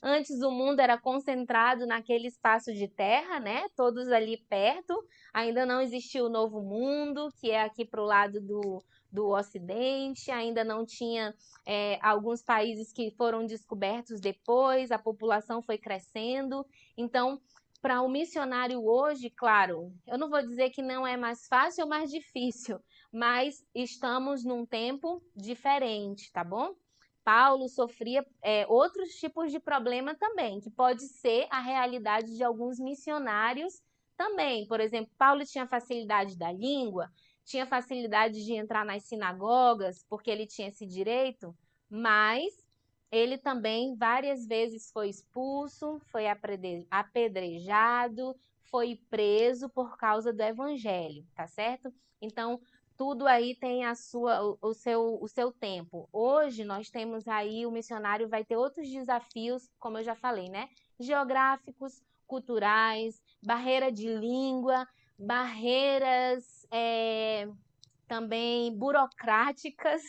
Antes o mundo era concentrado naquele espaço de terra, né? Todos ali perto. Ainda não existia o novo mundo, que é aqui para o lado do Ocidente. Ainda não tinha alguns países que foram descobertos depois, a população foi crescendo. Então, para o missionário hoje, claro, eu não vou dizer que não é mais fácil ou mais difícil, mas estamos num tempo diferente, tá bom? Paulo sofria outros tipos de problema também, que pode ser a realidade de alguns missionários também. Por exemplo, Paulo tinha facilidade da língua, tinha facilidade de entrar nas sinagogas, porque ele tinha esse direito, mas ele também várias vezes foi expulso, foi apedrejado, foi preso por causa do evangelho, tá certo? Então, tudo aí tem o seu tempo. Hoje nós temos aí, o missionário vai ter outros desafios, como eu já falei, né? Geográficos, culturais, barreira de língua, barreiras também burocráticas,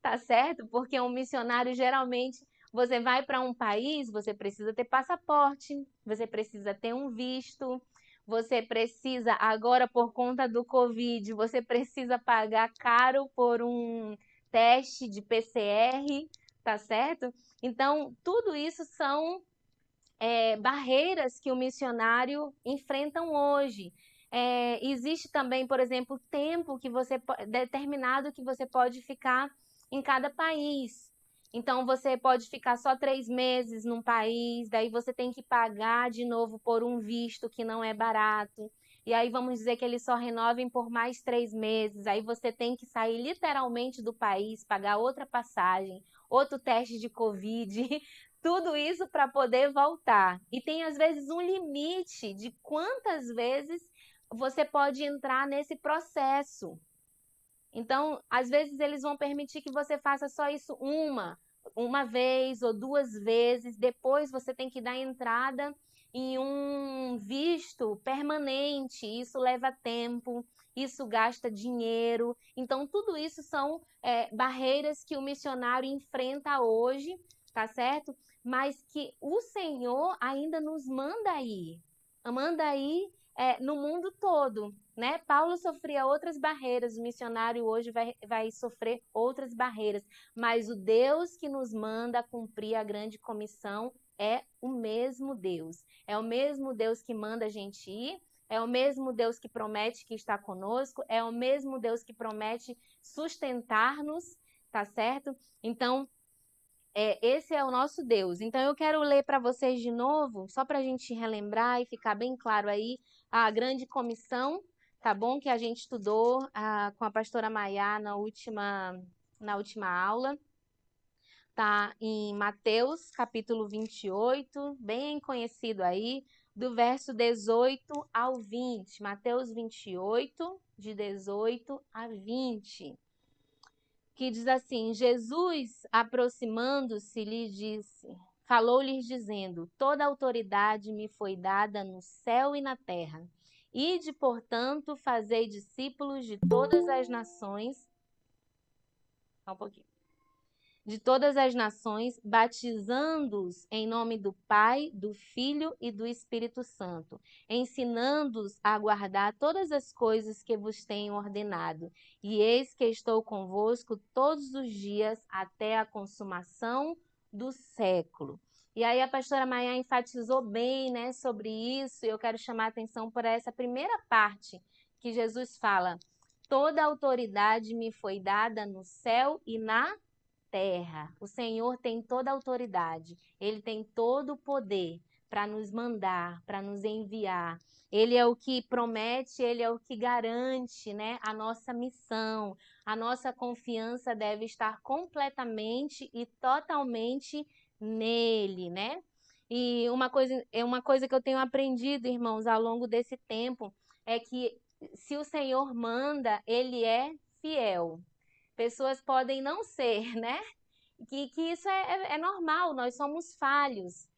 tá certo? Porque um missionário geralmente você vai para um país, você precisa ter passaporte, você precisa ter um visto, você precisa, agora por conta do Covid, você precisa pagar caro por um teste de PCR, tá certo? Então, tudo isso são barreiras que o missionário enfrenta hoje. Existe também, por exemplo, tempo que determinado que você pode ficar em cada país. Então, você pode ficar só 3 meses num país, daí você tem que pagar de novo por um visto que não é barato. E aí vamos dizer que eles só renovem por mais 3 meses. Aí você tem que sair literalmente do país, pagar outra passagem, outro teste de Covid, tudo isso para poder voltar. E tem às vezes um limite de quantas vezes você pode entrar nesse processo. Então, às vezes eles vão permitir que você faça só isso uma vez ou 2 vezes, depois você tem que dar entrada em um visto permanente, isso leva tempo, isso gasta dinheiro. Então, tudo isso são barreiras que o missionário enfrenta hoje, tá certo? Mas que o Senhor ainda nos manda ir no mundo todo, né? Paulo sofria outras barreiras, o missionário hoje vai sofrer outras barreiras, mas o Deus que nos manda cumprir a grande comissão é o mesmo Deus. É o mesmo Deus que manda a gente ir, é o mesmo Deus que promete que está conosco, é o mesmo Deus que promete sustentar-nos, tá certo? Então, esse é o nosso Deus. Então, eu quero ler para vocês de novo, só para a gente relembrar e ficar bem claro aí, a grande comissão, tá bom? Que a gente estudou com a pastora Maiá na última aula. Tá em Mateus, capítulo 28, bem conhecido aí, do verso 18 ao 20. Mateus 28, de 18 a 20. Que diz assim: Jesus, aproximando-se, falou-lhes dizendo: Toda autoridade me foi dada no céu e na terra. Ide, portanto, fazei discípulos de todas as nações. Só um pouquinho. De todas as nações, batizando-os em nome do Pai, do Filho e do Espírito Santo, ensinando-os a guardar todas as coisas que vos tenho ordenado. E eis que estou convosco todos os dias até a consumação do século. E aí a pastora Maiá enfatizou bem, né, sobre isso, e eu quero chamar a atenção para essa primeira parte que Jesus fala: toda autoridade me foi dada no céu e na terra. O Senhor tem toda a autoridade, Ele tem todo o poder para nos mandar, para nos enviar. Ele é o que promete, Ele é o que garante, né, a nossa missão. A nossa confiança deve estar completamente e totalmente nele, né? E uma coisa que eu tenho aprendido, irmãos, ao longo desse tempo, é que se o Senhor manda, Ele é fiel. Pessoas podem não ser, né? Que isso é normal, nós somos falhos,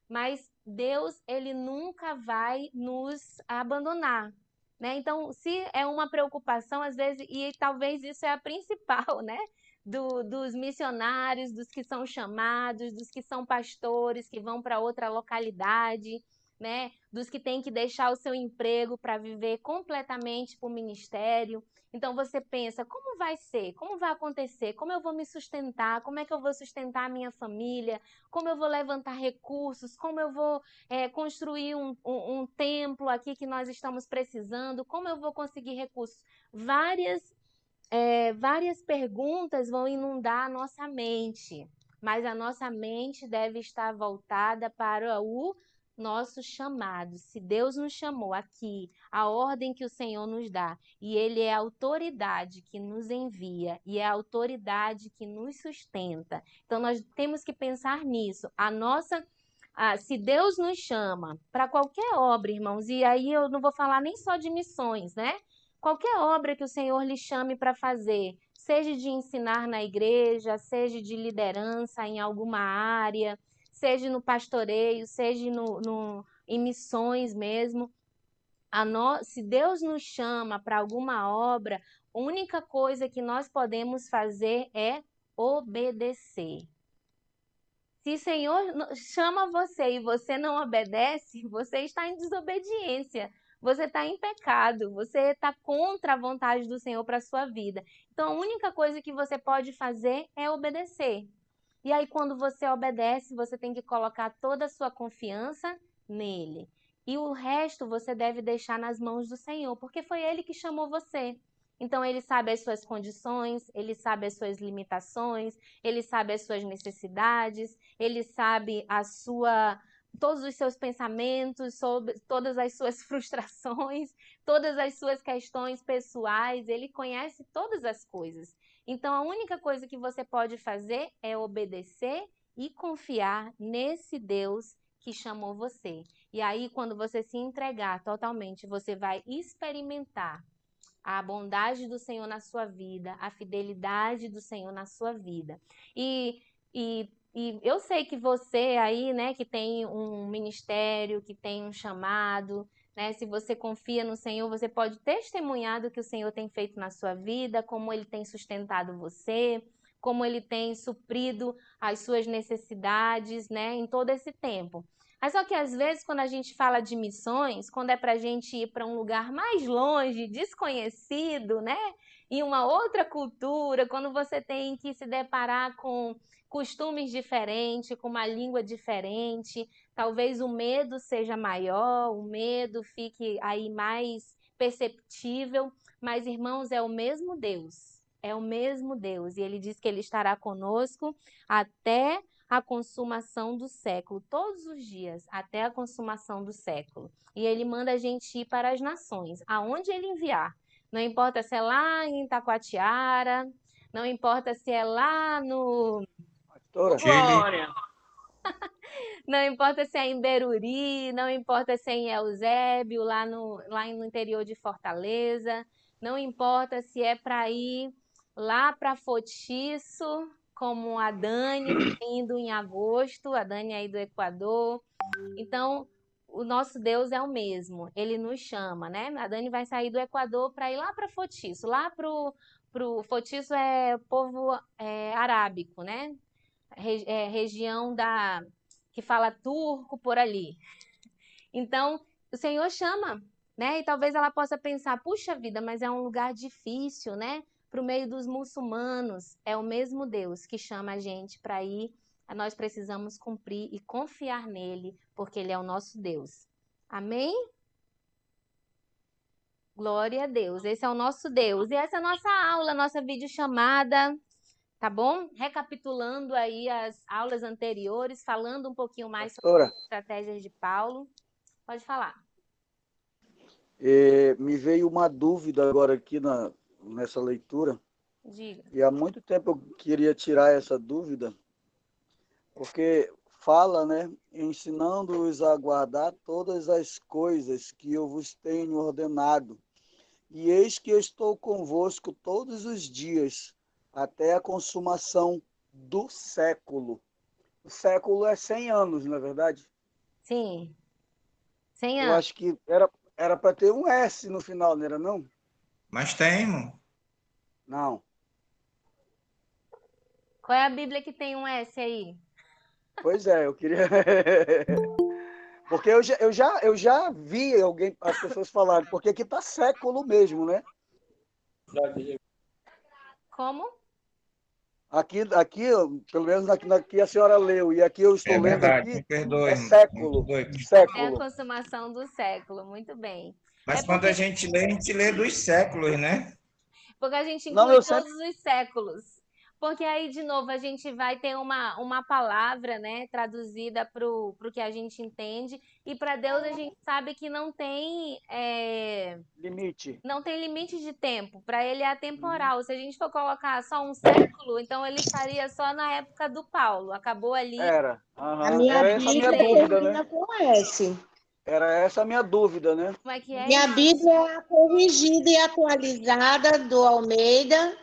mas Deus, Ele nunca vai nos abandonar, né? Então, se é uma preocupação, às vezes, e talvez isso é a principal, né? Dos missionários, dos que são chamados, dos que são pastores, que vão para outra localidade, né? Dos que têm que deixar o seu emprego para viver completamente para o ministério. Então você pensa, como vai ser? Como vai acontecer? Como eu vou me sustentar? Como é que eu vou sustentar a minha família? Como eu vou levantar recursos? Como eu vou construir um templo aqui que nós estamos precisando? Como eu vou conseguir recursos? Várias perguntas vão inundar a nossa mente, mas a nossa mente deve estar voltada para o nosso chamado. Se Deus nos chamou aqui, a ordem que o Senhor nos dá, e Ele é a autoridade que nos envia e é a autoridade que nos sustenta. Então, nós temos que pensar nisso. Se Deus nos chama para qualquer obra, irmãos, e aí eu não vou falar nem só de missões, né? Qualquer obra que o Senhor lhe chame para fazer, seja de ensinar na igreja, seja de liderança em alguma área, seja no pastoreio, seja em missões mesmo. Se Deus nos chama para alguma obra, a única coisa que nós podemos fazer é obedecer. Se o Senhor chama você e você não obedece, você está em desobediência, você está em pecado, você está contra a vontade do Senhor para a sua vida. Então, a única coisa que você pode fazer é obedecer. E aí, quando você obedece, você tem que colocar toda a sua confiança nele. E o resto você deve deixar nas mãos do Senhor, porque foi Ele que chamou você. Então, Ele sabe as suas condições, Ele sabe as suas limitações, Ele sabe as suas necessidades, Ele sabe todos os seus pensamentos, sobre todas as suas frustrações, todas as suas questões pessoais, Ele conhece todas as coisas. Então, a única coisa que você pode fazer é obedecer e confiar nesse Deus que chamou você. E aí, quando você se entregar totalmente, você vai experimentar a bondade do Senhor na sua vida, a fidelidade do Senhor na sua vida. E eu sei que você aí, né, que tem um ministério, que tem um chamado, né, se você confia no Senhor, você pode testemunhar do que o Senhor tem feito na sua vida, como Ele tem sustentado você, como Ele tem suprido as suas necessidades, né, em todo esse tempo. Mas só que às vezes quando a gente fala de missões, quando é para a gente ir para um lugar mais longe, desconhecido, né, em uma outra cultura, quando você tem que se deparar com costumes diferentes, com uma língua diferente, talvez o medo seja maior, o medo fique aí mais perceptível, mas irmãos, é o mesmo Deus, é o mesmo Deus, e Ele diz que Ele estará conosco até a consumação do século, todos os dias, até a consumação do século. E Ele manda a gente ir para as nações, aonde Ele enviar. Não importa se é lá em Itacoatiara, não importa se é lá no... Glória. Não importa se é em Beruri, não importa se é em Eusébio, lá no interior de Fortaleza, não importa se é para ir lá para Fotiço, como a Dani, que está indo em agosto, a Dani aí do Equador. Então, o nosso Deus é o mesmo, Ele nos chama, né? A Dani vai sair do Equador para ir lá para Fotiço, lá pro Fotiço é povo arábico, né? Região que fala turco por ali. Então, o Senhor chama, né? E talvez ela possa pensar, puxa vida, mas é um lugar difícil, né? Para o meio dos muçulmanos. É o mesmo Deus que chama a gente para ir. Nós precisamos cumprir e confiar nele, porque ele é o nosso Deus. Amém? Glória a Deus. Esse é o nosso Deus. E essa é a nossa aula, nossa videochamada. Tá bom? Recapitulando aí as aulas anteriores, falando um pouquinho mais sobre as estratégias de Paulo. Pode falar. Me veio uma dúvida agora aqui nessa leitura. Diga. E há muito tempo eu queria tirar essa dúvida, porque fala, né, ensinando-os a guardar todas as coisas que eu vos tenho ordenado. E eis que eu estou convosco todos os dias, até a consumação do século. O século é 100 anos, não é verdade? Sim. 100 anos. Eu acho que era para ter um S no final, não era não? Mas tem, irmão. Não. Qual é a Bíblia que tem um S aí? Pois é, eu queria... Porque eu já vi as pessoas falarem, porque aqui está século mesmo, né? Como? Aqui, pelo menos aqui a senhora leu, e aqui eu estou lendo aqui, me perdoe, é século. É a consumação do século, muito bem. Mas quando a gente lê dos séculos, né? Porque a gente inclui todos os séculos. Porque aí, de novo, a gente vai ter uma palavra, né, traduzida para o que a gente entende. E para Deus a gente sabe que Limite. não tem limite de tempo. Para ele é atemporal. Se a gente for colocar só um século, então ele estaria só na época do Paulo. Acabou ali. Era. A Aham. minha Era essa a minha Bíblia dúvida, né? termina com S. Era essa a minha dúvida, né? Como é que é? Minha Bíblia é a corrigida e atualizada do Almeida,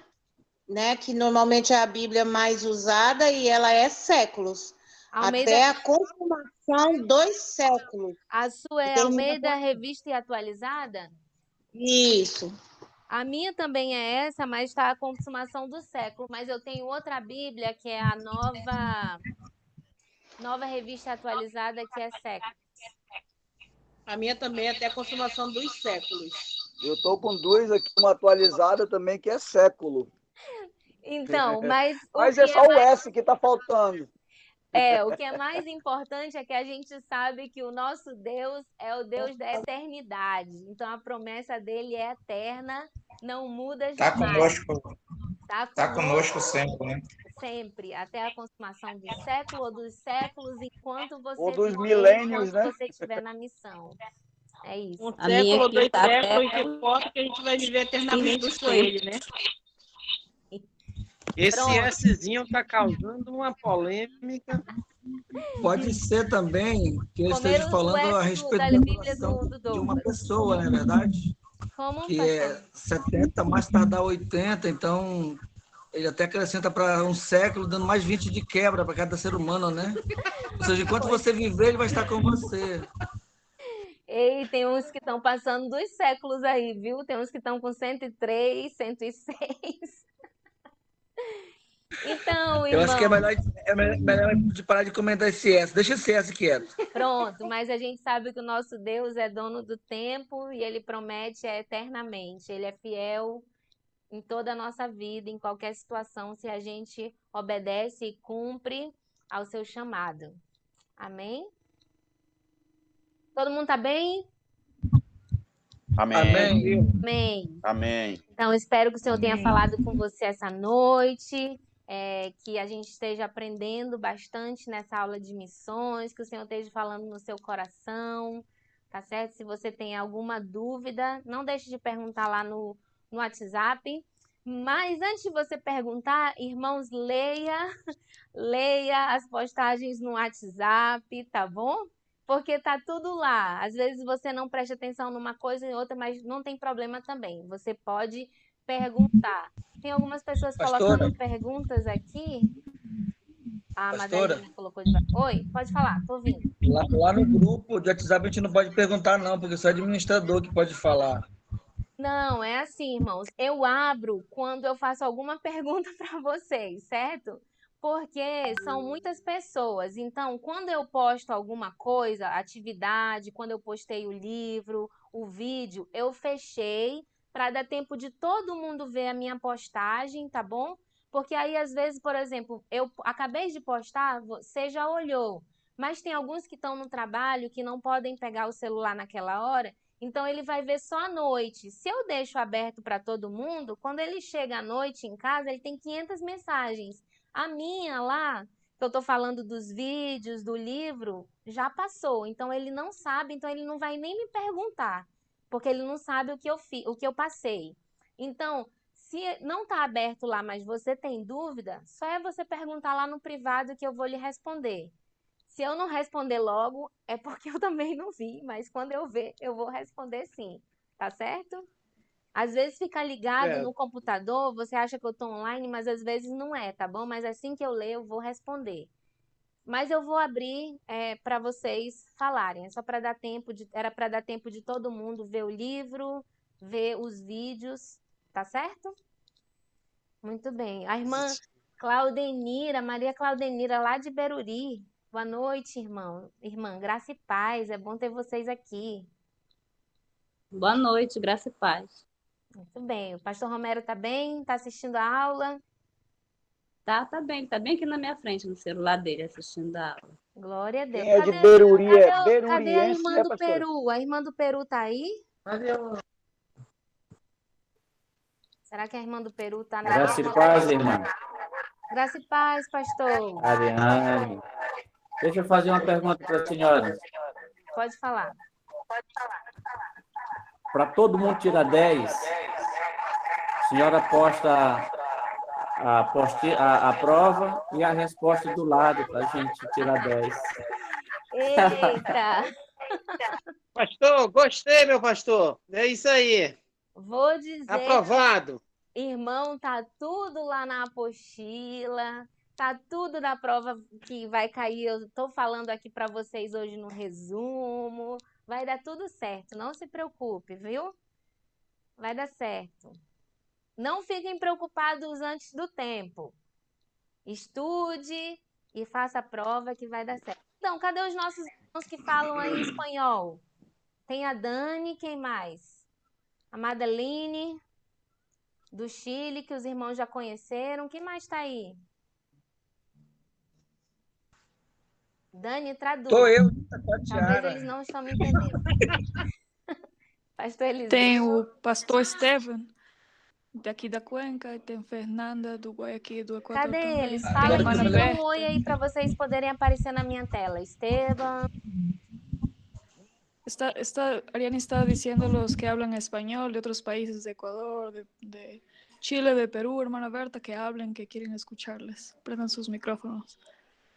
né? Que normalmente é a Bíblia mais usada e ela é séculos. Almeida, Até a consumação dos séculos. a sua E é termina Almeida com Revista e Atualizada? isso. A minha também é essa, mas está a consumação do século. Mas eu tenho outra Bíblia, que é a nova Revista Atualizada, que é século. A minha também é até a consumação dos séculos. Eu estou com duas aqui, uma atualizada também, que é século. Então, mas Mas é só o S que está faltando. o que é mais importante é que a gente sabe que o nosso Deus é o Deus da eternidade. Então, a promessa dele é eterna, não muda Tá jamais. conosco, Tá tá conosco sempre, né? sempre, até a consumação do século ou dos séculos, enquanto você Ou dos viver, milênios, enquanto né? você estiver na missão. É isso. Um A minha século ou aqui dois tá séculos, até o que importa é que a gente vai viver eternamente com 25. ele, né? Esse Pronto. Szinho tá causando uma polêmica. Pode ser também que eu esteja Comeram o falando a S respeito da da Bíblia duração do de uma Douglas. pessoa, não é verdade? Como, Que pastor? é 70, mais tardar 80, então ele até acrescenta para um século, dando mais 20 de quebra para cada ser humano, né? Ou seja, enquanto você viver, ele vai estar com você. Ei, tem uns que estão passando dos séculos aí, viu? Tem uns que estão com 103, 106. Então, Eu acho que irmão, é melhor de parar de comentar esse S. Deixa esse S quieto. pronto, mas a gente sabe que o nosso Deus é dono do tempo e ele promete eternamente. Ele é fiel em toda a nossa vida, em qualquer situação, se a gente obedece e cumpre ao seu chamado. Amém? Todo mundo tá bem? Amém. Amém. Amém. Amém. Então, espero que o Senhor tenha falado com você essa noite, que a gente esteja aprendendo bastante nessa aula de missões, que o Senhor esteja falando no seu coração, tá certo? Se você tem alguma dúvida, não deixe de perguntar lá no WhatsApp. Mas antes de você perguntar, irmãos, leia as postagens no WhatsApp, tá bom? Porque tá tudo lá. Às vezes você não presta atenção numa coisa e outra, mas não tem problema também. Você pode perguntar. Tem algumas pessoas Pastora. colocando perguntas aqui. A Pastora. Madalena colocou de... Oi, pode falar, tô ouvindo. Lá no grupo de WhatsApp a gente não pode perguntar, não, porque só é administrador que pode falar. Não, é assim, irmãos. Eu abro quando eu faço alguma pergunta para vocês, certo? Porque são muitas pessoas. Então, quando eu posto alguma coisa, atividade, quando eu postei o livro, o vídeo, eu fechei para dar tempo de todo mundo ver a minha postagem, tá bom? Porque aí, às vezes, por exemplo, eu acabei de postar, você já olhou, mas tem alguns que estão no trabalho que não podem pegar o celular naquela hora. Então, ele vai ver só à noite. Se eu deixo aberto para todo mundo, quando ele chega à noite em casa, ele tem 500 mensagens. A minha lá, que eu estou falando dos vídeos, do livro, já passou. Então, ele não sabe, então ele não vai nem me perguntar, porque ele não sabe o que eu passei. Então, se não está aberto lá, mas você tem dúvida, só é você perguntar lá no privado que eu vou lhe responder. Se eu não responder logo, é porque eu também não vi, mas quando eu ver, eu vou responder sim, tá certo? Às vezes fica ligado no computador, você acha que eu tô online, mas às vezes não é, tá bom? Mas assim que eu ler, eu vou responder. Mas eu vou abrir para vocês falarem, é só para dar tempo era para dar tempo de todo mundo ver o livro, ver os vídeos, tá certo? Muito bem. A irmã Claudenira, Maria Claudenira, lá de Beruri. Boa noite, irmã, graça e paz, é bom ter vocês aqui. Boa noite, graça e paz. Muito bem, o pastor Romero tá bem? Tá assistindo a aula? Tá bem aqui na minha frente, no celular dele, assistindo a aula. Glória a Deus. Quem é de Beruri é beruriense, Cadê a irmã né, do pastora? Peru? A irmã do Peru tá aí? Será que a irmã do Peru tá na... Graça e paz, irmão. Graça e paz, pastor. Ariane, deixa eu fazer uma pergunta para a senhora. Pode falar. Para todo mundo tirar 10, a senhora posta a prova e a resposta do lado para a gente tirar 10. Eita! Pastor, gostei, meu pastor. É isso aí. Vou dizer, Aprovado. irmão, tá tudo lá na apostila, tá tudo na prova que vai cair. Eu tô falando aqui para vocês hoje no resumo. Vai dar tudo certo, não se preocupe, viu? Vai dar certo. Não fiquem preocupados antes do tempo. Estude e faça a prova que vai dar certo. Então, cadê os nossos irmãos que falam aí espanhol? Tem a Dani, quem mais? A Madeline, do Chile, que os irmãos já conheceram. Quem mais está aí? Dani, traduz. Tô eu, Talvez eles não estão me entendendo. Pastor Eliseu. Tem o pastor Estevam, daqui da Cuenca, e tem Fernanda, do Guayaquil, do Equador Cadê também. eles? Fala aí, Hermana diga um Berta. oi aí para vocês poderem aparecer na minha tela. Esteban. Ariane está diciendo los que hablan español de otros países, de Ecuador, de Chile, de Perú, hermana Berta, que hablen, que quieren escucharles. Prendan sus micrófonos.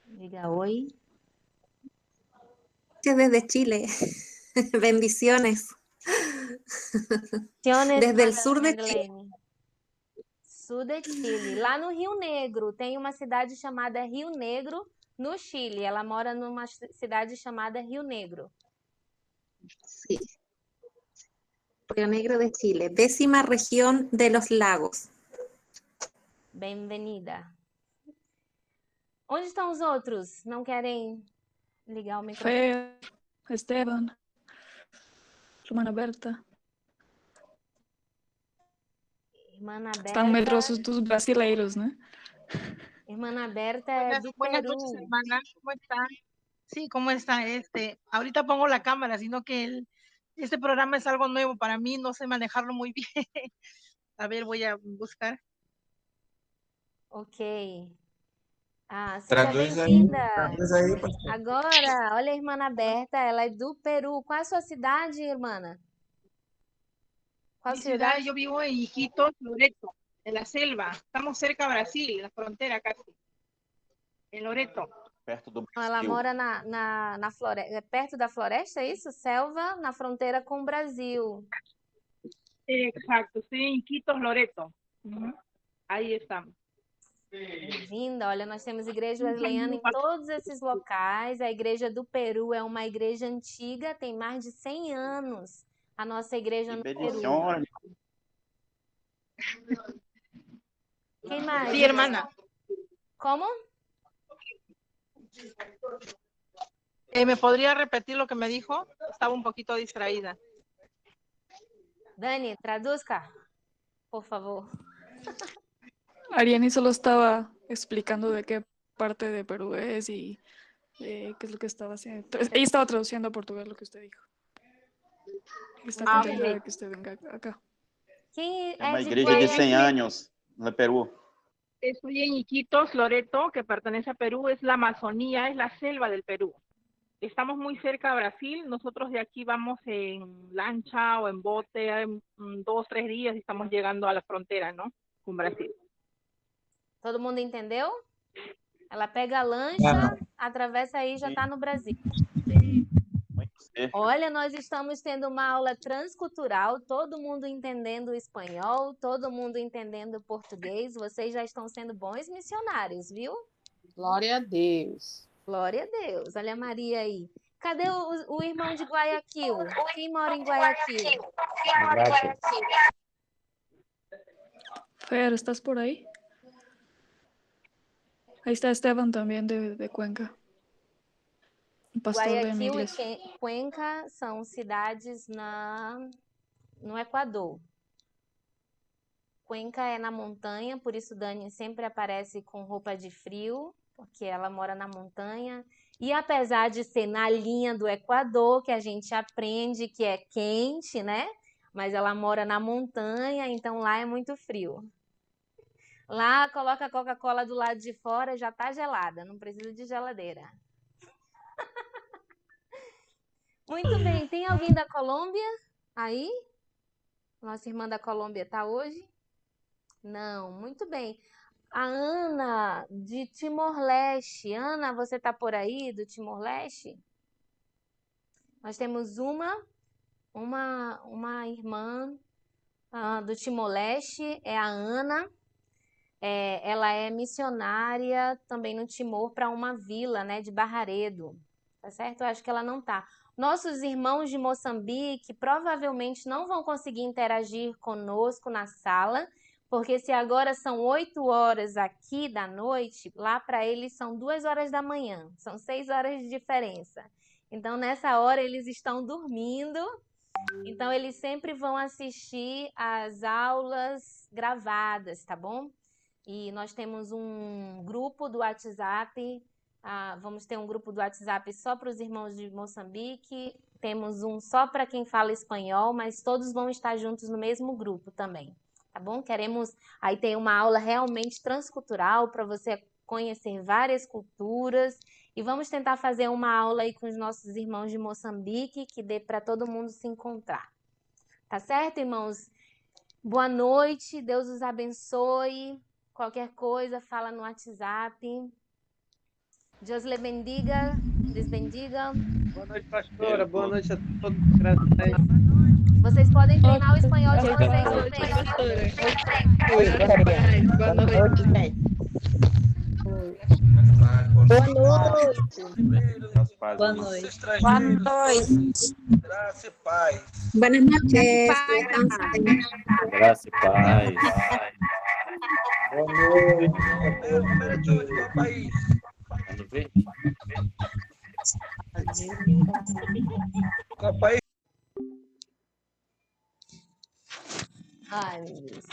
Diga oi. Desde Chile. Bendiciones. Desde el sur de Chile. Sul de Chile. Lá no Rio Negro, tem uma cidade chamada Rio Negro, no Chile. Ela mora numa cidade chamada Rio Negro. Sí. Río Negro de Chile. 10ª región de los lagos. Bem-vinda. Onde estão os outros? Não querem ligar o microfone? Fe, Esteban, hermana Berta. Irmã Berta. Estão medrosos dos brasileiros, né? Irmã Berta é do Buenas Perú. noches, hermana. ¿Cómo está? Sí, ¿cómo está? Ahorita pongo la cámara, sino que este programa es algo nuevo para mí, no sé manejarlo muy bien. A ver, voy a buscar. Ok. Seja Traduz aí, bem-vinda. traduz aí, pastor. Agora, olha a irmã Berta, ela é do Peru. Qual é a sua cidade, irmã? ¿Cuál Mi ciudad, yo vivo en Iquitos, Loreto, en la selva. Estamos cerca de Brasil, en la frontera casi. En Loreto. Perto do Ela Brasil. mora na floresta, perto da floresta, é isso? Selva, na fronteira com o Brasil. Exacto, estoy en Iquitos, Loreto. Ahí estamos. Bem-vinda. Olha, nós temos igreja wesleyana em todos esses locais. A igreja do Peru é uma igreja antiga, tem mais de 100 anos. A nossa igreja no Peru. Quem mais? Sí, hermana. Como? ¿Me podría repetir lo que me dijo? Estaba un poquito distraída. Dani, traduzca, por favor. Ariane solo estaba explicando de qué parte de Perú es y qué es lo que estaba haciendo. Ella estaba traduciendo a portugués lo que usted dijo. Está contenta de que usted venga acá. ¿Quién É uma igreja de 100 años no Perú. Estoy en Iquitos, Loreto, que pertenece a Perú, es la Amazonía, es la selva del Perú. Estamos muy cerca de Brasil, nosotros de aquí vamos en lancha o en bote, en 2, 3 días y estamos llegando a la frontera, ¿no? Con Brasil. Todo mundo entendeu? Ela pega a lancha, atravessa aí e já está no Brasil. Olha, nós estamos tendo uma aula transcultural, todo mundo entendendo o espanhol, todo mundo entendendo o português. Vocês já estão sendo bons missionários, viu? Glória a Deus. Glória a Deus. Olha a Maria aí. Cadê o irmão de Guayaquil? Quem mora em Guayaquil? Fer, ¿estás por ahí? Ahí está Esteban también de Cuenca. Pastor de mi Guayaquil iglesia. e Cuenca são cidades no Equador. Cuenca é na montanha, por isso Dani sempre aparece com roupa de frio, porque ela mora na montanha. E apesar de ser na linha do Equador, que a gente aprende que é quente, né? Mas ela mora na montanha, então lá é muito frio. Lá, coloca a Coca-Cola do lado de fora, já tá gelada, não precisa de geladeira. Muito bem, tem alguém da Colômbia aí? Nossa irmã da Colômbia tá hoje? Não, muito bem. A Ana, de Timor-Leste. Ana, você tá por aí, do Timor-Leste? Nós temos uma irmã do Timor-Leste, é a Ana. Ela é missionária também no Timor para uma vila, né, de Barreiro. Tá certo? Eu acho que ela não tá. Nossos irmãos de Moçambique provavelmente não vão conseguir interagir conosco na sala, porque se agora são 8 horas aqui da noite, lá para eles são 2 horas da manhã. São 6 horas de diferença. Então, nessa hora, eles estão dormindo. Então, eles sempre vão assistir às aulas gravadas, tá bom? E nós temos um grupo do WhatsApp, vamos ter um grupo do WhatsApp só para os irmãos de Moçambique, temos um só para quem fala espanhol, mas todos vão estar juntos no mesmo grupo também, tá bom? Aí tem uma aula realmente transcultural para você conhecer várias culturas e vamos tentar fazer uma aula aí com os nossos irmãos de Moçambique que dê para todo mundo se encontrar. Tá certo, irmãos? Boa noite, Deus os abençoe. Qualquer coisa, fala no WhatsApp. Deus lhe bendiga, les bendiga. Boa noite, pastora. Boa noite a todos. Graças a Deus. Vocês podem treinar o espanhol de vocês também. Boa noite, gente. Boa noite. Boa noite. Boa noite. Graça e paz. Buenas noches. Graça e paz. Boa noite. Primeiro de onde? Qual país? Vamos ver? Qual país? Ai, meu Deus.